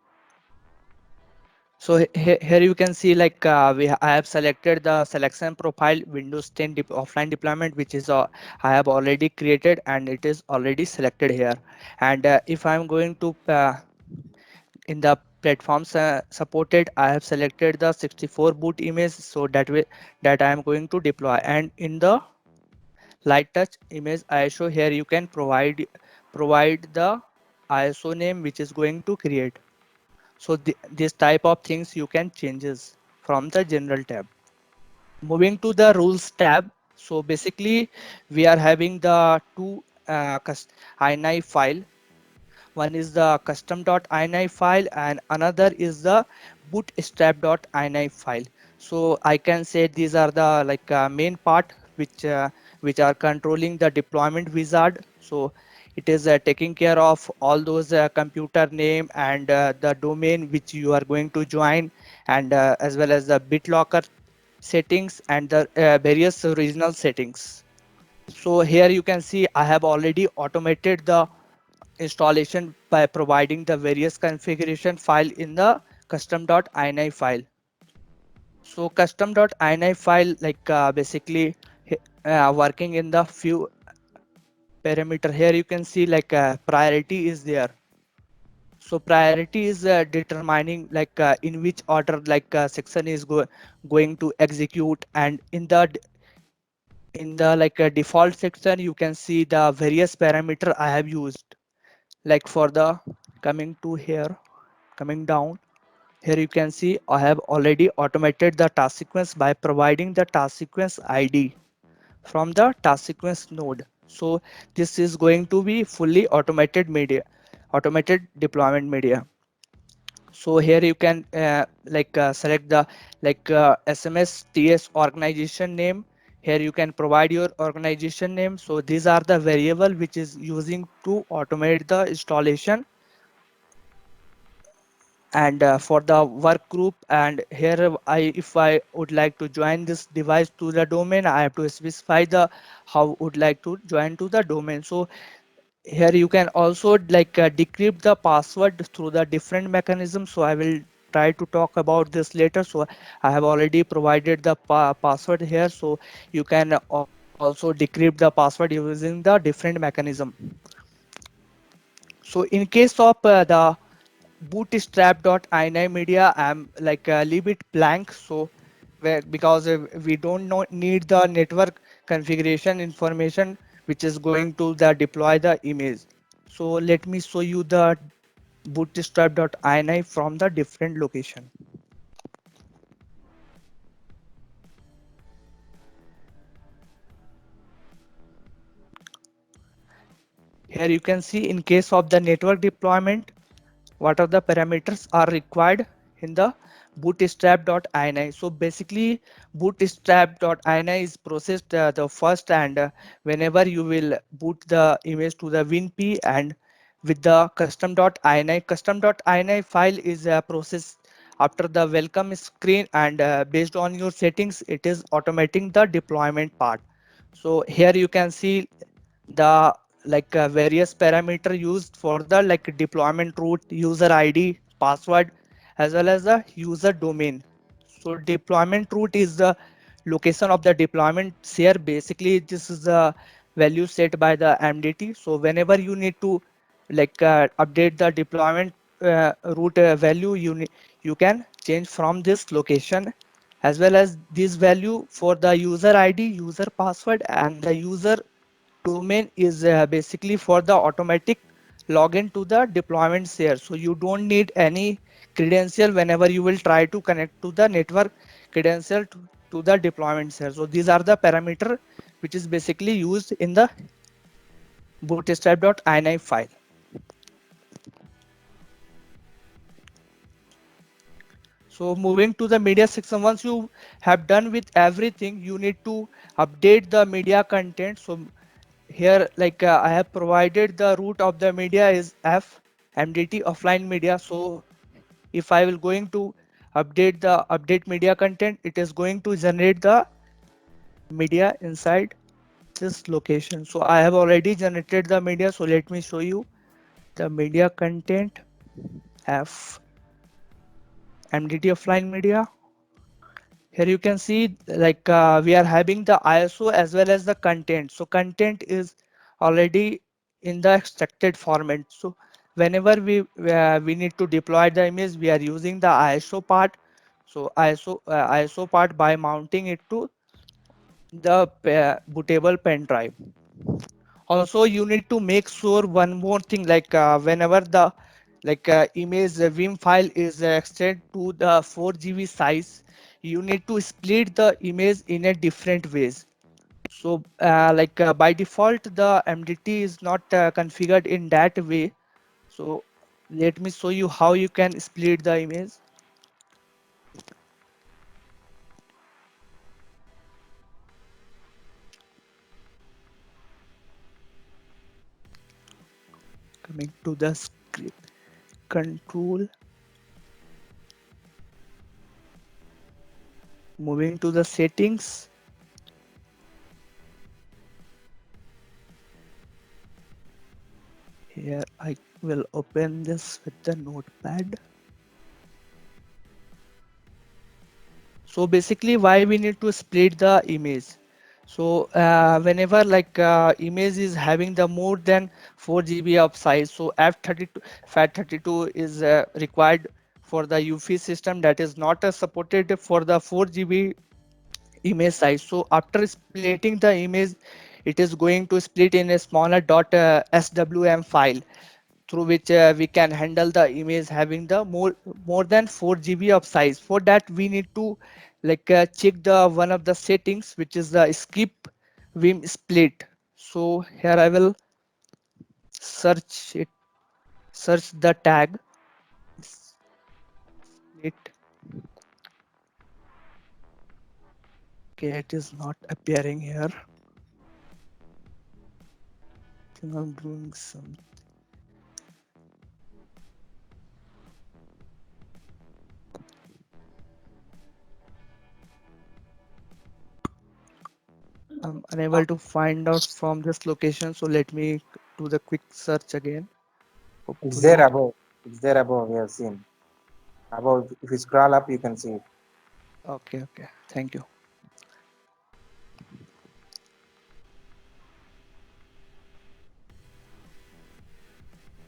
So here you can see I have selected the selection profile Windows 10 offline deployment, which is I have already created, and it is already selected here. And if I'm going to in the platforms supported, I have selected the 64 boot image, so that way that I am going to deploy. And in the light touch image ISO, here you can provide the ISO name which is going to create. So this type of things you can changes from the general tab. Moving to the rules tab. So basically we are having the two ini file. One is the custom.ini file and another is the bootstrap.ini file. So I can say these are the main part which are controlling the deployment wizard. So it is taking care of all those computer name and the domain which you are going to join, and as well as the BitLocker settings and the various regional settings. So here you can see I have already automated the installation by providing the various configuration file in the custom.ini file. So custom.ini file basically working in the few parameter. Here you can see priority is there. So priority is determining in which order section is going to execute, and in the default section you can see the various parameter I have used. Like for the coming to here, coming down here you can see I have already automated the task sequence by providing the task sequence ID from the task sequence node. So this is going to be fully automated media, automated deployment media. So here you can select the SMS TS organization name. Here you can provide your organization name. So these are the variable which is using to automate the installation. And for the work group, and here if I would like to join this device to the domain, I have to specify the how would like to join to the domain. So here you can also decrypt the password through the different mechanisms. So I will try to talk about this later. So I have already provided the password here, so you can also decrypt the password using the different mechanism. So in case of the bootstrap.ini media, I'm leave it blank. So because we don't need the network configuration information which is going to the deploy the image. So let me show you the bootstrap.ini from the different location. Here you can see in case of the network deployment, what are the parameters are required in the bootstrap.ini. So basically bootstrap.ini is processed the first, and whenever you will boot the image to the WinP, and with the custom.ini file is processed after the welcome screen, and based on your settings it is automating the deployment part. So here you can see the various parameter used for the deployment route, user ID, password, as well as the user domain. So deployment route is the location of the deployment share. Basically this is the value set by the MDT. So whenever you need to update the deployment route value, you can change from this location, as well as this value for the user ID, user password, and the user domain is basically for the automatic login to the deployment share. So you don't need any credential whenever you will try to connect to the network credential to the deployment share. So these are the parameter which is basically used in the bootstrap.ini file. So moving to the media section, once you have done with everything, you need to update the media content. So here I have provided the root of the media is F MDT offline media. So if I will going to update media content, it is going to generate the media inside this location. So I have already generated the media. So let me show you the media content F MDT offline media. Here you can see we are having the ISO as well as the content. So content is already in the extracted format. So whenever we need to deploy the image, we are using the ISO part. So ISO part by mounting it to the bootable pen drive. Also you need to make sure one more thing, whenever the image vim file is extended to the 4 GB size, you need to split the image in a different ways. So by default the MDT is not configured in that way. So let me show you how you can split the image. Coming to the script, control moving to the settings. Here I will open this with the notepad. So basically why we need to split the image. So whenever like image is having the more than 4 GB of size, so FAT32 is required for the UFI system that is not supported for the 4 GB image size. So after splitting the image, it is going to split in a smaller .swm file through which we can handle the image having the more than 4 GB of size. For that we need to like check the one of the settings, which is the skip vim split. So here I will search it, search the tag split. Okay, it is not appearing here. I think I'm doing some. I'm unable to find out from this location, so let me do the quick search again. It's Hopefully there above. It's there above. We have seen. Above, if you scroll up, you can see it. okay, thank you.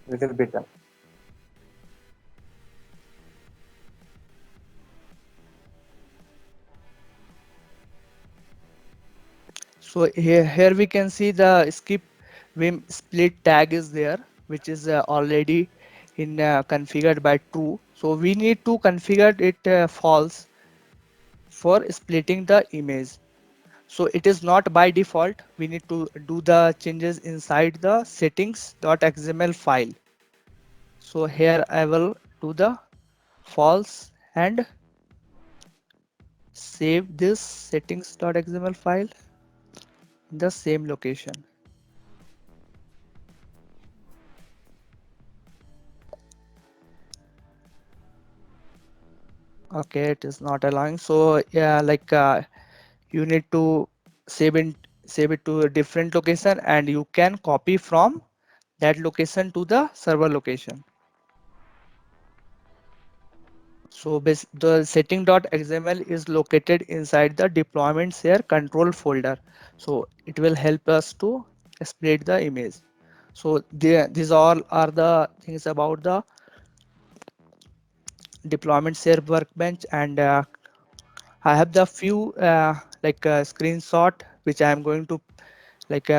Little bit up. So here we can see the skip vim split tag is there, which is already in configured by true. So we need to configure it false for splitting the image. So it is not by default. We need to do the changes inside the settings.xml file. So here I will do the false and save this settings.xml file in the same location. Okay, it is not allowing. So yeah, like you need to save it to a different location, and you can copy from that location to the server location. So the setting.xml is located inside the deployment share control folder. So it will help us to split the image. So these all are the things about the deployment share workbench, and I have the few like screenshot which I am going to like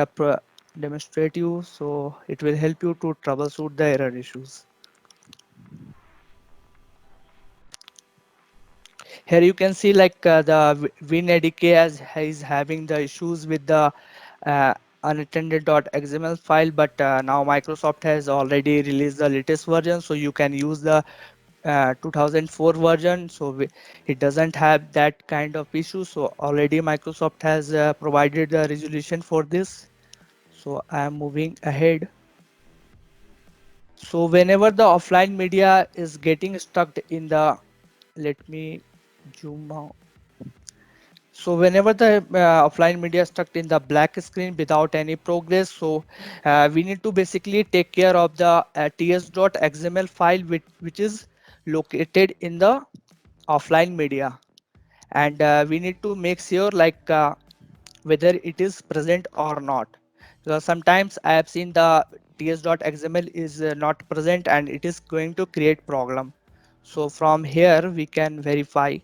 demonstrate you, so it will help you to troubleshoot the error issues. Here you can see like the WinADK is having the issues with the uh, unattended.xml file, but now Microsoft has already released the latest version, so you can use the 2004 version. So it doesn't have that kind of issue. So already Microsoft has provided the resolution for this. So I am moving ahead. So whenever the offline media is getting stuck in the, let me zoom out. So whenever the offline media is stuck in the black screen without any progress, so we need to basically take care of the ts.xml file which is located in the offline media, and we need to make sure like whether it is present or not. So sometimes I have seen the ts.xml is not present and it is going to create problem. So from here we can verify.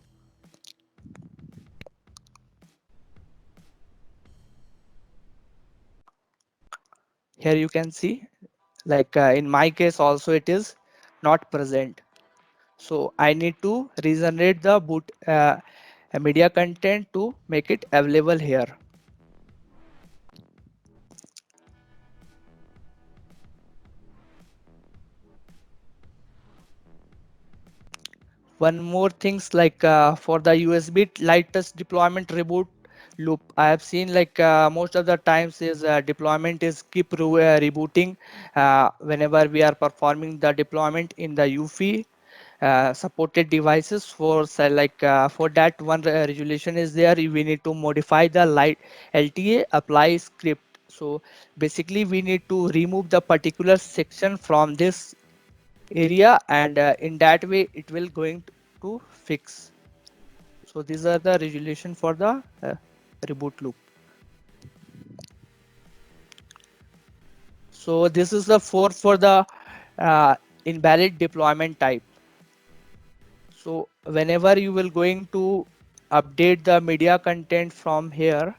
Here you can see like in my case also it is not present. So I need to regenerate the boot media content to make it available here. One more things like for the USB light touch deployment reboot loop, I have seen like most of the times is deployment is keep rebooting whenever we are performing the deployment in the UFI supported devices. For for that one resolution is there, we need to modify the light LTA apply script. So basically we need to remove the particular section from this area, and in that way it will going to fix. So these are the resolution for the reboot loop. So this is the for the invalid deployment type. So whenever you will going to update the media content from here,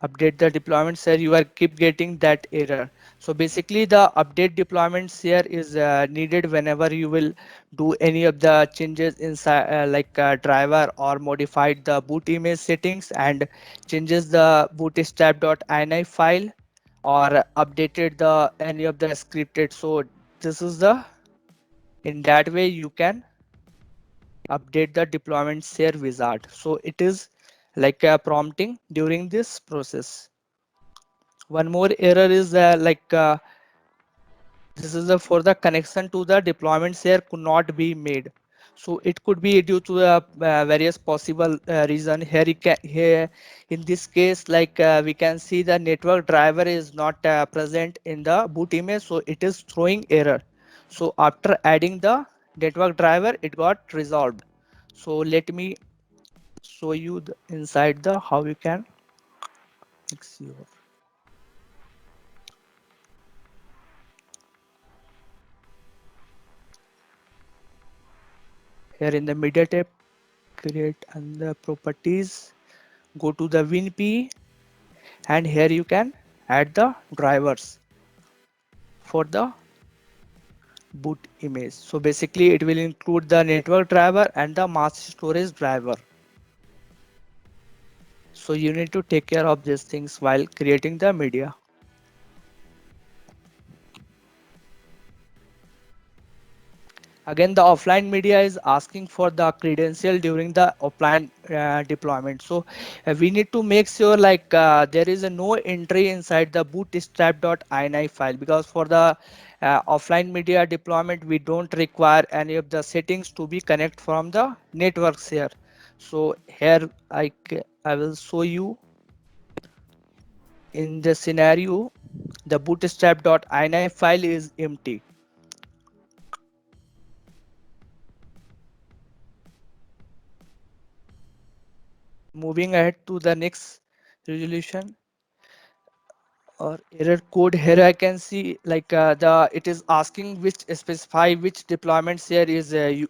update the deployments here, you are keep getting that error. So basically the update deployments here is needed whenever you will do any of the changes inside driver or modified the boot image settings and changes the bootstrap.ini file or updated the any of the scripted. So this is the, in that way you can update the deployment share wizard. So it is like a prompting during this process. One more error is this is for the connection to the deployment share could not be made. So it could be due to the various possible reason. Here in this case, we can see the network driver is not present in the boot image, so it is throwing error. So after adding the network driver, it got resolved. So let me show you the inside the how you can fix your. Here in the media tab, create and the properties, go to the WinP, and here you can add the drivers for the boot image. So basically it will include the network driver and the mass storage driver. So you need to take care of these things while creating the media. Again, the offline media is asking for the credential during the offline deployment. So we need to make sure there is no entry inside the bootstrap.ini file, because for the offline media deployment, we don't require any of the settings to be connect from the networks here. So here I will show you in the scenario, the bootstrap.ini file is empty. Moving ahead to the next resolution or error code, here I can see it is asking which specify which deployments here is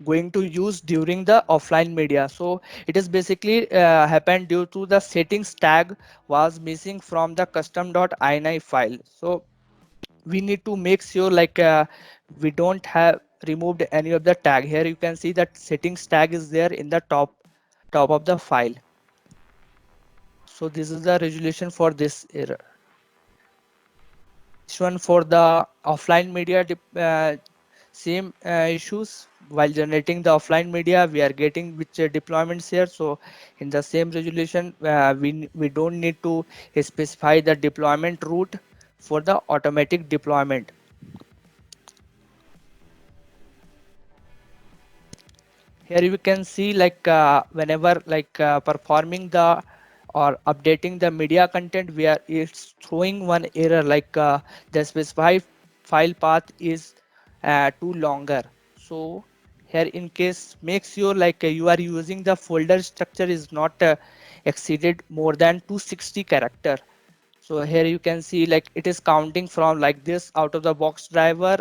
going to use during the offline media. So it is basically happened due to the settings tag was missing from the custom.ini file. So we need to make sure we don't have removed any of the tag. Here you can see that settings tag is there in the top of the file. So this is the resolution for this error. This one for the offline media same issues. While generating the offline media, we are getting which deployments here. So in the same resolution, we don't need to specify the deployment route for the automatic deployment. Here you can see whenever performing the or updating the media content, it's throwing one error the specified file path is too longer. So here in case make sure you are using the folder structure is not exceeded more than 260 character. So here you can see it is counting from this out of the box driver,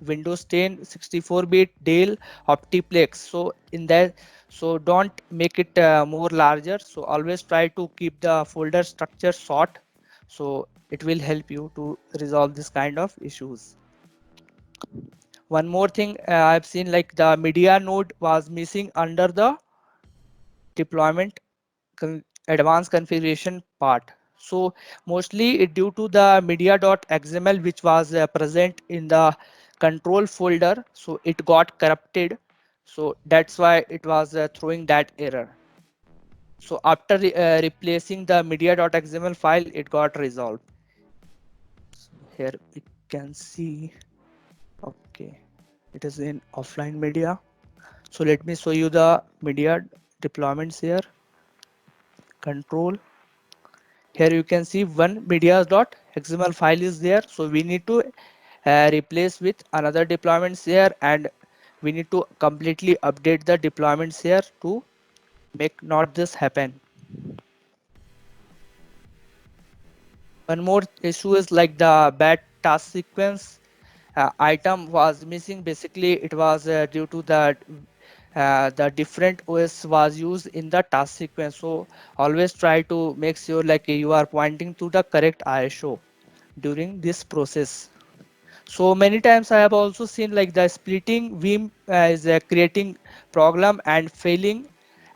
Windows 10 64-bit Dell Optiplex. So in that, so don't make it more larger. So always try to keep the folder structure short. So it will help you to resolve this kind of issues. One more thing I've seen the media node was missing under the deployment advanced configuration part. So mostly due to the media.xml which was present in the control folder, so it got corrupted. So that's why it was throwing that error. So after replacing the media.xml file, it got resolved. So here we can see it is in offline media. So let me show you the media deployments here. Control. Here you can see one media.xml file is there. So we need to replace with another deployments here, and we need to completely update the deployments here to make not this happen. One more issue is like the bad task sequence item was missing. Basically, it was due to the different OS was used in the task sequence. So always try to make sure like you are pointing to the correct ISO during this process. So many times I have also seen like the splitting Vim is creating problem and failing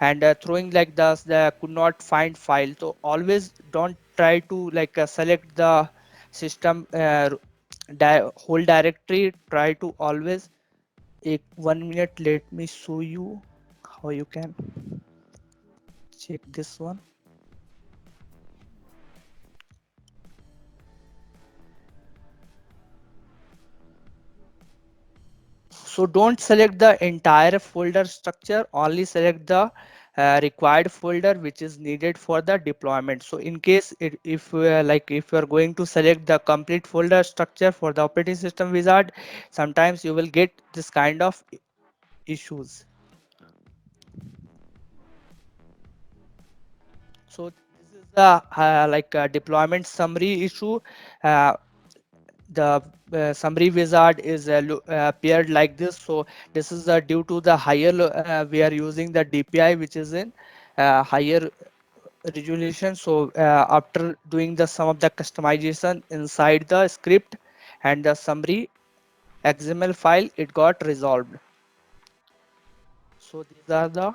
and throwing like the could not find file. So always don't try to like select the system whole directory. Try to always take 1 minute. Let me show you how you can check this one. So don't select the entire folder structure, only select the required folder which is needed for the deployment. So in case if if you are going to select the complete folder structure for the operating system wizard, sometimes you will get this kind of issues. So this is the deployment summary issue. Uh, the summary wizard is appeared like this. So this is due to the higher we are using the DPI which is in higher resolution. So after doing the some of the customization inside the script and the summary XML file, it got resolved. So these are the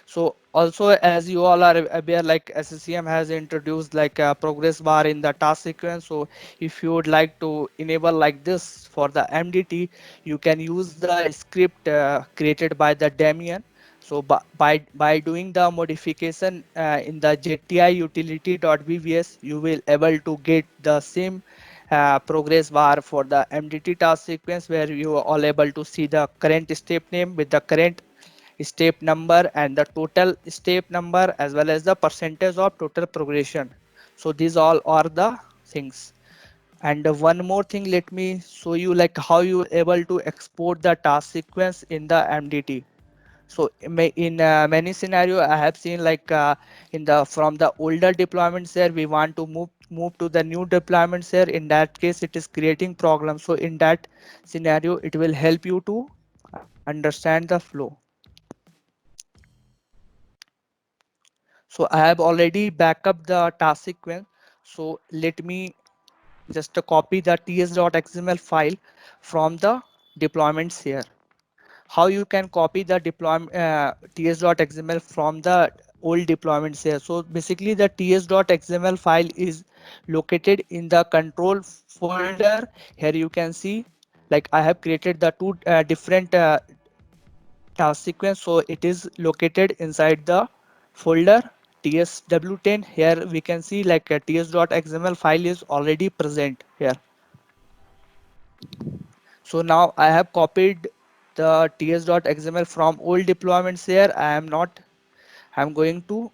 so also as you all are aware, like SCCM has introduced like a progress bar in the task sequence. So if you would like to enable like this for the MDT, you can use the script created by the Damian. So by doing the modification in the JTI utility.vvs, you will able to get the same progress bar for the MDT task sequence, where you are all able to see the current step name with the current step number and the total step number as well as the percentage of total progression. So these all are the things. And one more thing, let me show you like how you able to export the task sequence in the MDT. So in many scenario I have seen like in the from the older deployments here we want to move to the new deployments here. In that case it is creating problems. So in that scenario it will help you to understand the flow. So I have already backed up the task sequence. So let me just copy the ts.xml file from the deployments here. How you can copy the deployment ts.xml from the old deployments here. So basically the ts.xml file is located in the control folder. Here you can see like I have created the two different task sequence. So it is located inside the folder tsw10. Here we can see like a ts.xml file is already present here. So now I have copied the ts.xml from old deployments here. I'm going to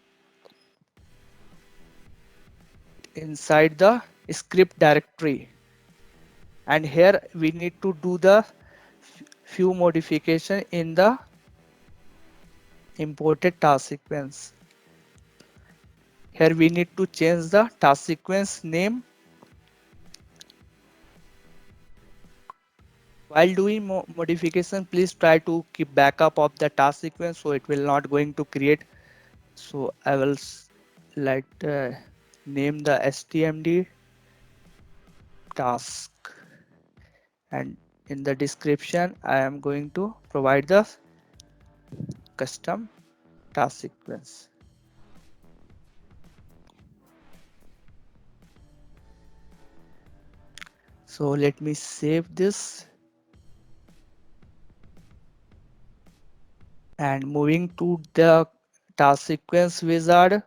inside the script directory, and here we need to do the few modification in the imported task sequence. Here we need to change the task sequence name. While doing modification, please try to keep backup of the task sequence so it will not going to create. So I will name the STMD task, and in the description I am going to provide the custom task sequence. So let me save this. And moving to the task sequence wizard,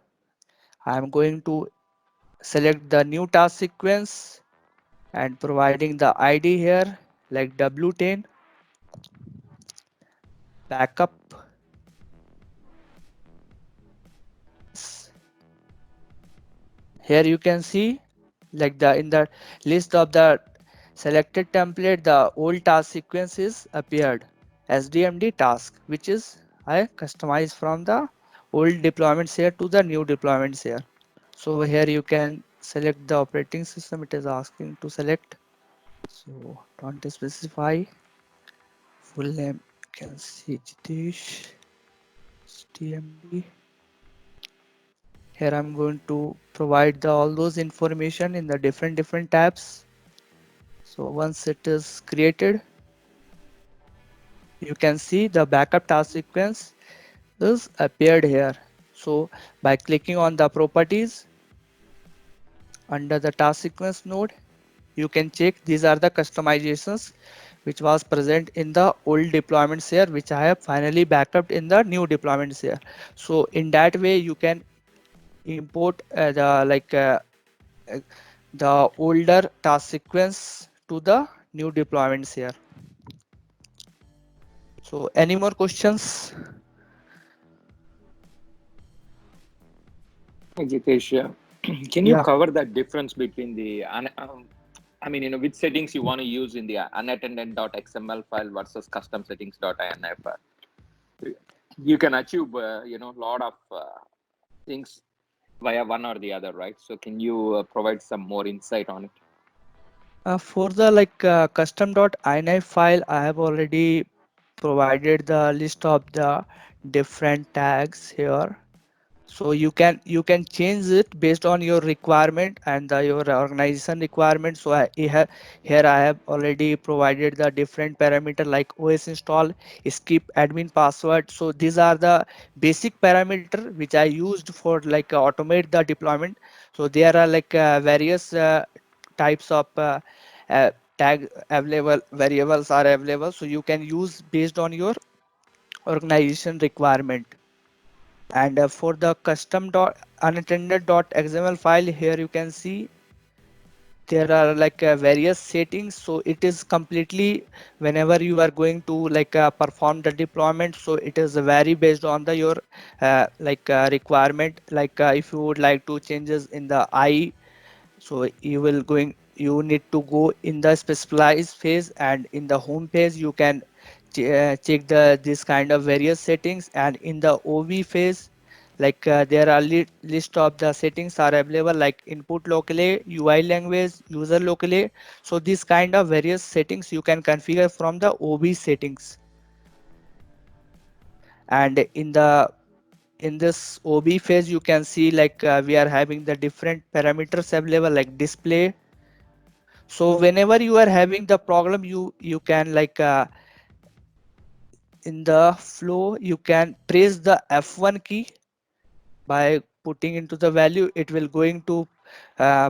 I'm going to select the new task sequence and providing the ID here like W10, backup. Here you can see like in the list of the selected template, the old task sequence is appeared as DMD task, which is I customized from the old deployments here to the new deployments here. So here you can select the operating system. It is asking to select. So don't specify full name. You can see Jitesh DMD. Here I'm going to provide all those information in the different tabs. So once it is created, you can see the backup task sequence is appeared here. So by clicking on the properties under the task sequence node, you can check these are the customizations which was present in the old deployments here, which I have finally backed up in the new deployments here. So in that way you can import the older task sequence to the new deployments here. So any more questions? Jitesh, can you Yeah. cover that difference between the, I mean, which settings you want to use in the unattended.xml file versus custom settings.inf file? You can achieve, lot of things via one or the other, right? So can you provide some more insight on it? For the custom.inf file, I have already provided the list of the different tags here. So you can change it based on your requirement and your organization requirement. So here I have already provided the different parameter like OS install, skip admin password. So these are the basic parameter which I used for automate the deployment. So there are various types of tag available, variables are available. So you can use based on your organization requirement. And for the custom unattended.xml file, here you can see there are various settings. So it is completely whenever you are going to perform the deployment, so it is vary based on the your requirement. If you would like to changes in the I, so you need to go in the specialized phase, and in the home page you can check this kind of various settings. And in the OV phase, there are list of the settings are available like input locally, UI language, user locally. So this kind of various settings you can configure from the OV settings. And in this OB phase, you can see we are having the different parameters available like display. So whenever you are having the problem, you can in the flow you can press the F1 key. By putting into the value, it will going to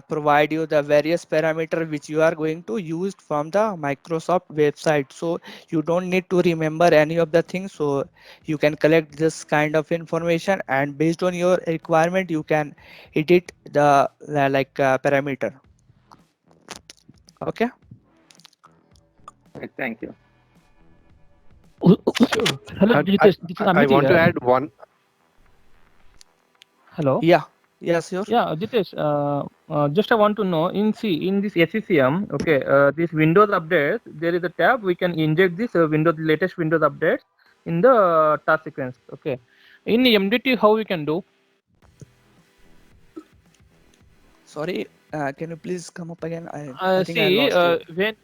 provide you the various parameter which you are going to use from the Microsoft website. So you don't need to remember any of the things. So you can collect this kind of information, and based on your requirement you can edit the parameter. Okay. Thank you. Hello, Jitesh. This is I Amit want to here. add one. Hello. Yeah. Yes, sure. Yeah, Jitesh. Just I want to know in this SCCM, okay, this Windows updates, there is a tab we can inject this latest Windows updates in the task sequence. Okay. In MDT, how we can do? Sorry, can you please come up again? I think I See, lost you.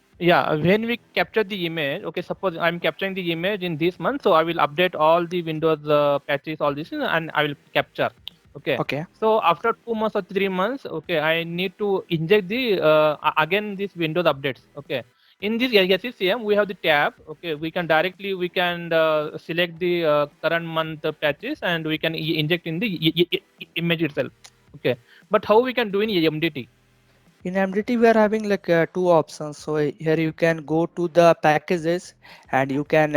when we capture the image, okay, suppose I'm capturing the image in this month, so I will update all the Windows patches, all this, and I will capture. Okay. Okay. So after 2 months or 3 months, okay, I need to inject the again this Windows updates. Okay. In this SCCM, we have the tab. Okay, we can select the current month patches, and we can inject in the image itself. Okay. But how we can do in MDT? In MDT, we are having two options. So here you can go to the packages, and you can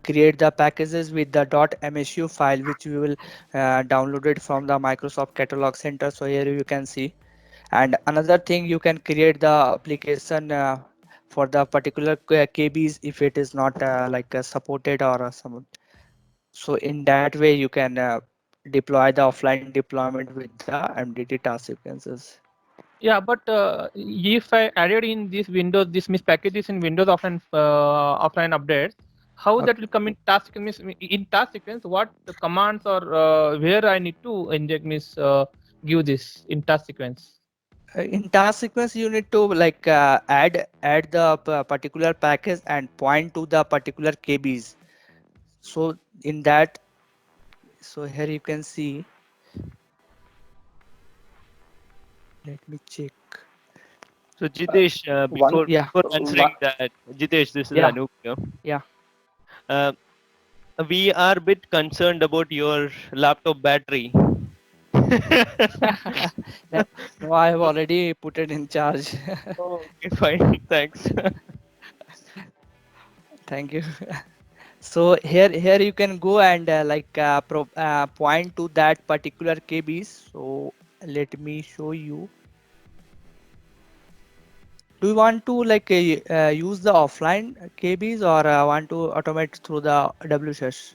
create the packages with the .msu file, which we will download it from the Microsoft Catalog Center. So here you can see. And another thing, you can create the application for the particular KBs if it is not supported or some. So in that way you can deploy the offline deployment with the MDT task sequences. Yeah, but if I added in this Windows, this means packages in Windows offline updates, how that will come in task sequence? In task sequence, what the commands or where I need to inject means give this in task sequence? In task sequence you need to add the particular package and point to the particular KBs. So in that, so here you can see, let me check. So Jitesh, One, Yeah, before answering that, Jitesh, this is yeah, Anup here. yeah. We are a bit concerned about your laptop battery. No, I have already put it in charge. Oh, okay, fine. Thanks. Thank you. So here you can go and point to that particular KBs. So let me show you. Do you want to use the offline KBs or want to automate through the WSS?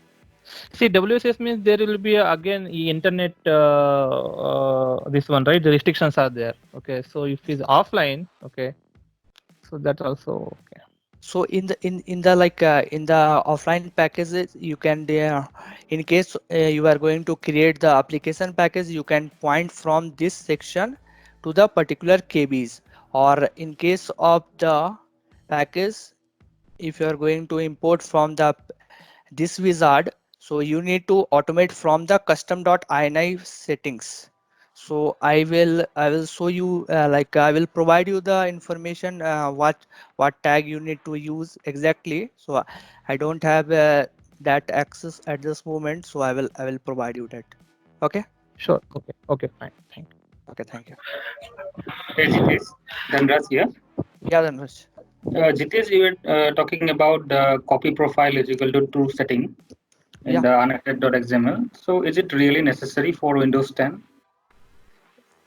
See, WSS means there will be again internet this one, right? The restrictions are there. Okay, so if it's offline, okay, so that's also okay. So in the offline packages you can in case you are going to create the application package, you can point from this section to the particular KBs, or in case of the package, if you are going to import from the this wizard, so you need to automate from the custom.ini settings. So I will show you I will provide you the information what tag you need to use exactly. So I don't have that access at this moment, so I will provide you that. Okay. Sure. Okay. Okay. Fine. Thank you. Okay, thank you. hey, Jitesh, Dhanraj here. Yeah, then Jitesh, you were talking about the copy profile is equal to true setting in Yeah. the unattended.xml. So is it really necessary for Windows 10?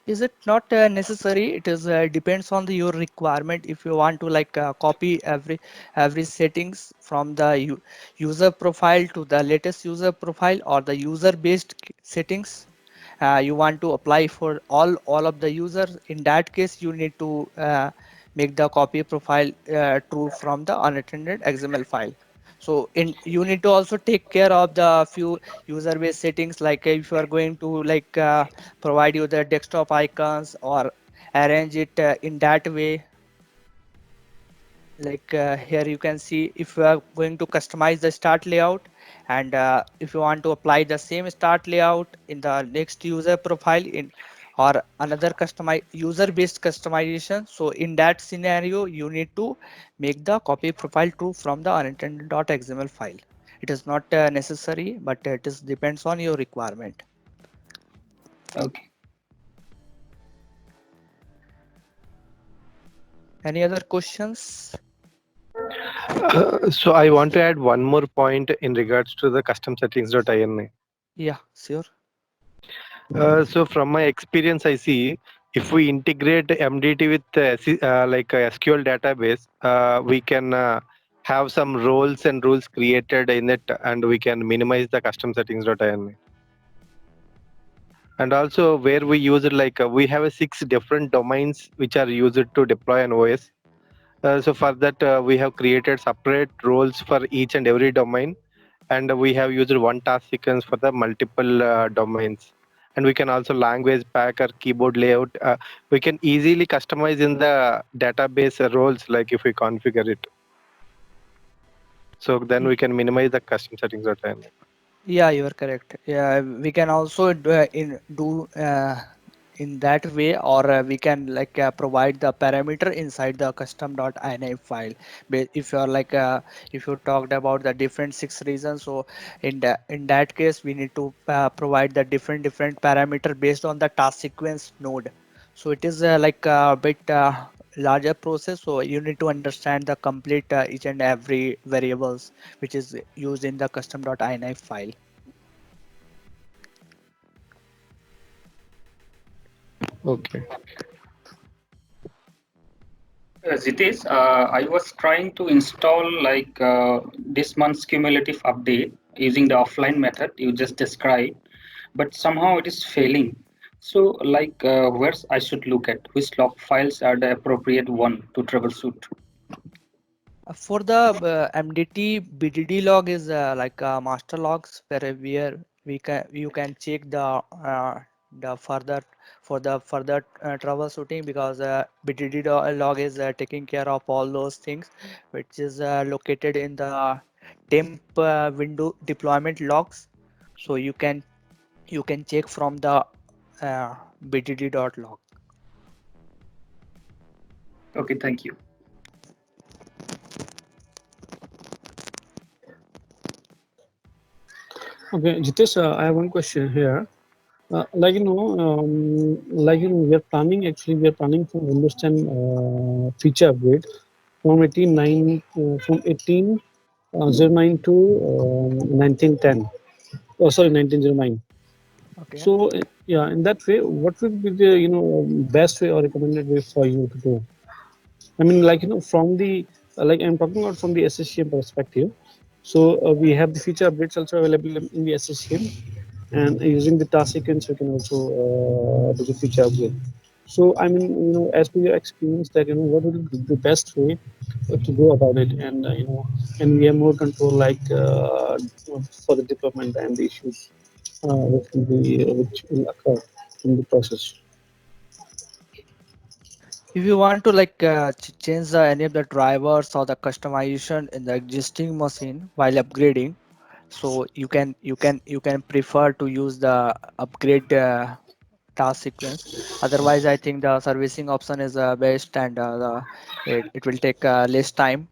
Is it not necessary? It is depends on your requirement. If you want to copy every settings from the user profile to the latest user profile, or the user based settings you want to apply for all of the users, in that case you need to make the copy profile true from the unattended XML file. So you need to also take care of the few user based settings, like if you are going to provide you the desktop icons or arrange it in that way. Here you can see if you are going to customize the start layout, and if you want to apply the same start layout in the next user profile in or another customize user based customization. So in that scenario you need to make the copy profile true from the unattended.xml file. It is not necessary, but it is depends on your requirement. Okay. Any other questions? So I want to add one more point in regards to the custom settings.ini. Yeah, sure. So from my experience, I see if we integrate MDT with like a SQL database, we can have some roles and rules created in it, and we can minimize the custom settings.ini. And also where we use it, we have 6 different domains which are used to deploy an OS. So for that, we have created separate roles for each and every domain, and we have used one task sequence for the multiple domains. And we can also language pack or keyboard layout. We can easily customize in the database roles, like if we configure it. So then we can minimize the custom settings. Yeah, you are correct. Yeah, we can also do in that way, or we can provide the parameter inside the custom.ini file. If you are if you talked about the different 6 reasons, so in that case we need to provide the different parameter based on the task sequence node. So it is like a bit larger process, so you need to understand the complete each and every variables which is used in the custom.ini file. Okay. Zitesh, I was trying to install like this month's cumulative update using the offline method you just described, but somehow it is failing. So, like, where I should look at which log files are the appropriate one to troubleshoot? For the MDT BDD log is like master logs where we can you can check the further for the further troubleshooting, because BDD log is taking care of all those things, which is located in the temp window deployment logs. So you can check from the bdd.log. Okay, thank you. Okay, Jitesh, I have one question here. We are planning, actually we are planning for Windows 10 feature upgrade from 1809 to 1910. Oh, sorry, 1909. Okay. So yeah, in that way, what would be the best way or recommended way for you to do? I mean, from the like I'm talking about from the SSCM perspective. So we have the feature updates also available in the SSCM, and using the task sequence, we can also do the feature upgrade. So I mean, as per your experience, that what would be the best way to go about it, and and we have more control, like for the development and the issues which will occur in the process. If you want to like change any of the drivers or the customization in the existing machine while upgrading, so you can prefer to use the upgrade task sequence. Otherwise, I think the servicing option is best, and it will take less time.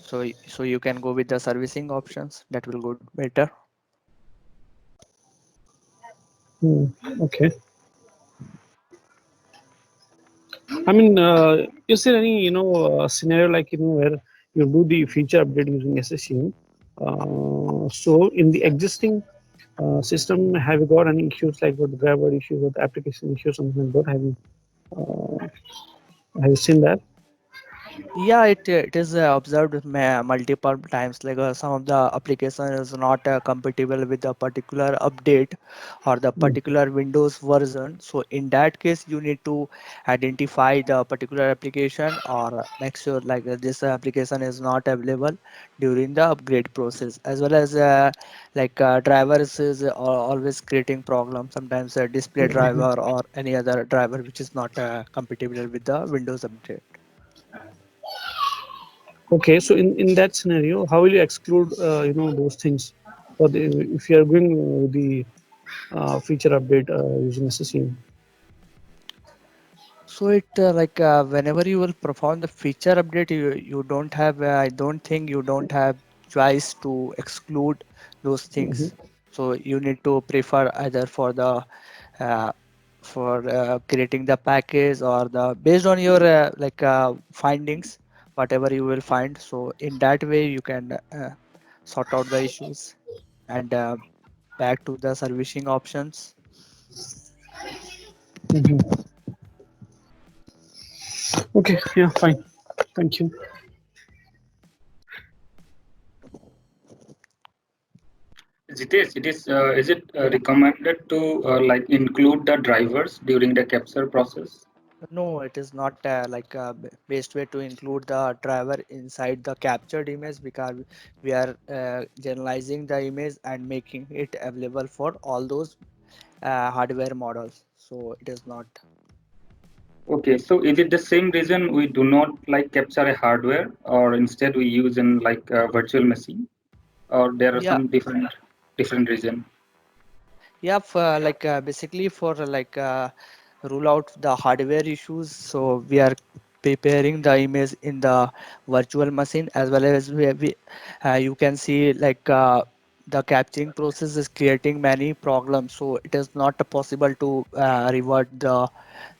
So you can go with the servicing options. That will go better. Okay. I mean, is there any scenario like where you do the feature update using SSCM? So in the existing system, have you got any issues like with driver issues, with application issues, something like that? Have you seen that? Yeah, it is observed with multiple times. Like some of the application is not compatible with the particular update or the particular Windows version. So in that case, you need to identify the particular application, or make sure like this application is not available during the upgrade process. As well as drivers is always creating problems. Sometimes a display driver or any other driver which is not compatible with the Windows update. Okay, so in that scenario, how will you exclude those things for the if you are going with the feature update using SSCM? So it whenever you will perform the feature update, you don't have I don't think you don't have choice to exclude those things. So you need to prefer either for the uh, creating the package, or the based on your findings, whatever you will find. So in that way you can sort out the issues, and back to the servicing options. Okay, yeah, fine. Thank you. Jitesh, is it recommended to like include the drivers during the capture process? No, it is not best way to include the driver inside the captured image, because we are generalizing the image and making it available for all those hardware models. So it is not. Okay, so is it the same reason we do not like capture a hardware, or instead we use in like a virtual machine, or there are Yeah, some different reason? yeah. Basically for rule out the hardware issues. So we are preparing the image in the virtual machine, as well as you can see the capturing process is creating many problems. So it is not possible to revert the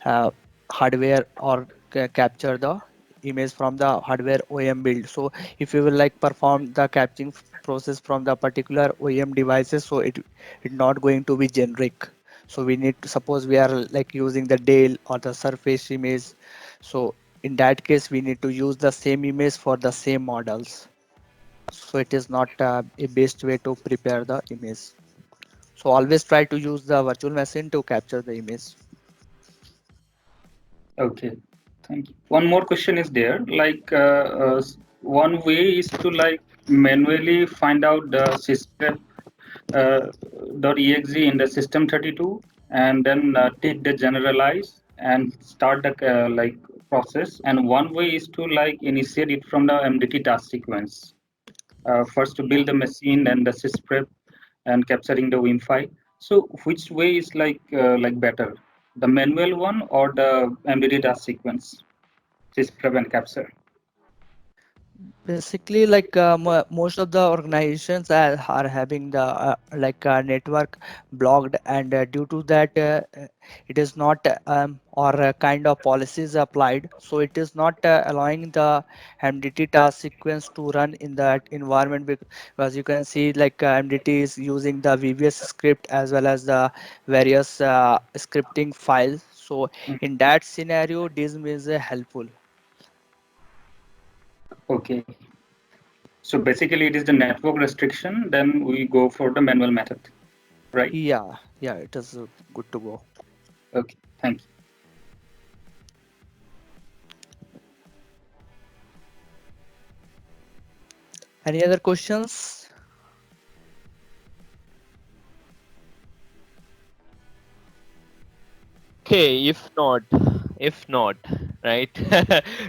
uh, hardware or capture the image from the hardware OEM build. So if you will like perform the capturing process from the particular OEM devices, so it not going to be generic. So we need to suppose we are like using the Dell or the Surface image. So in that case we need to use the same image for the same models. So it is not a best way to prepare the image. So always try to use the virtual machine to capture the image. Okay, thank you. One more question is there. Like one way is to like manually find out the sysgrep .exe in the system32, and then take the generalize and start the like process. And one way is to like initiate it from the MDT task sequence. First to build the machine and the sysprep and capturing the WIM file. So which way is like better, the manual one or the MDT task sequence, sysprep and capture? Basically, like most of the organizations are having the network blocked, and due to that, it is not or kind of policies applied. So it is not allowing the MDT task sequence to run in that environment, because you can see like MDT is using the VBS script as well as the various scripting files. So in that scenario, DISM is helpful. Okay. So basically, it is the network restriction. Then we go for the manual method, right? Yeah, it is good to go. Okay, thank you. Any other questions? Okay, if not, right,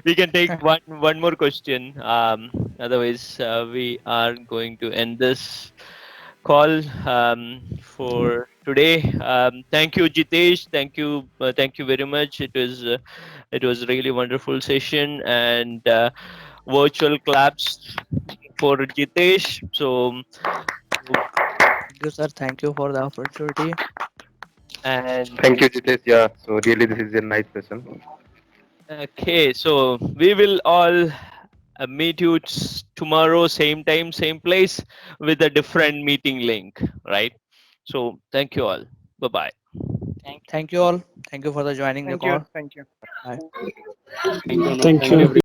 we can take one more question. Otherwise, we are going to end this call for today. Thank you, Jitesh. Thank you very much. It was really wonderful session, and virtual claps for Jitesh. So, Thank you, sir. Thank you for the opportunity. and Thank you, Jitesh. Yeah, so really this is a nice session. okay, so we will all meet you tomorrow, same time, same place, with a different meeting link, right? So thank you all. Bye bye. Thank you all. Thank you for the joining the Thank you. call. Thank you. Bye. Thank you.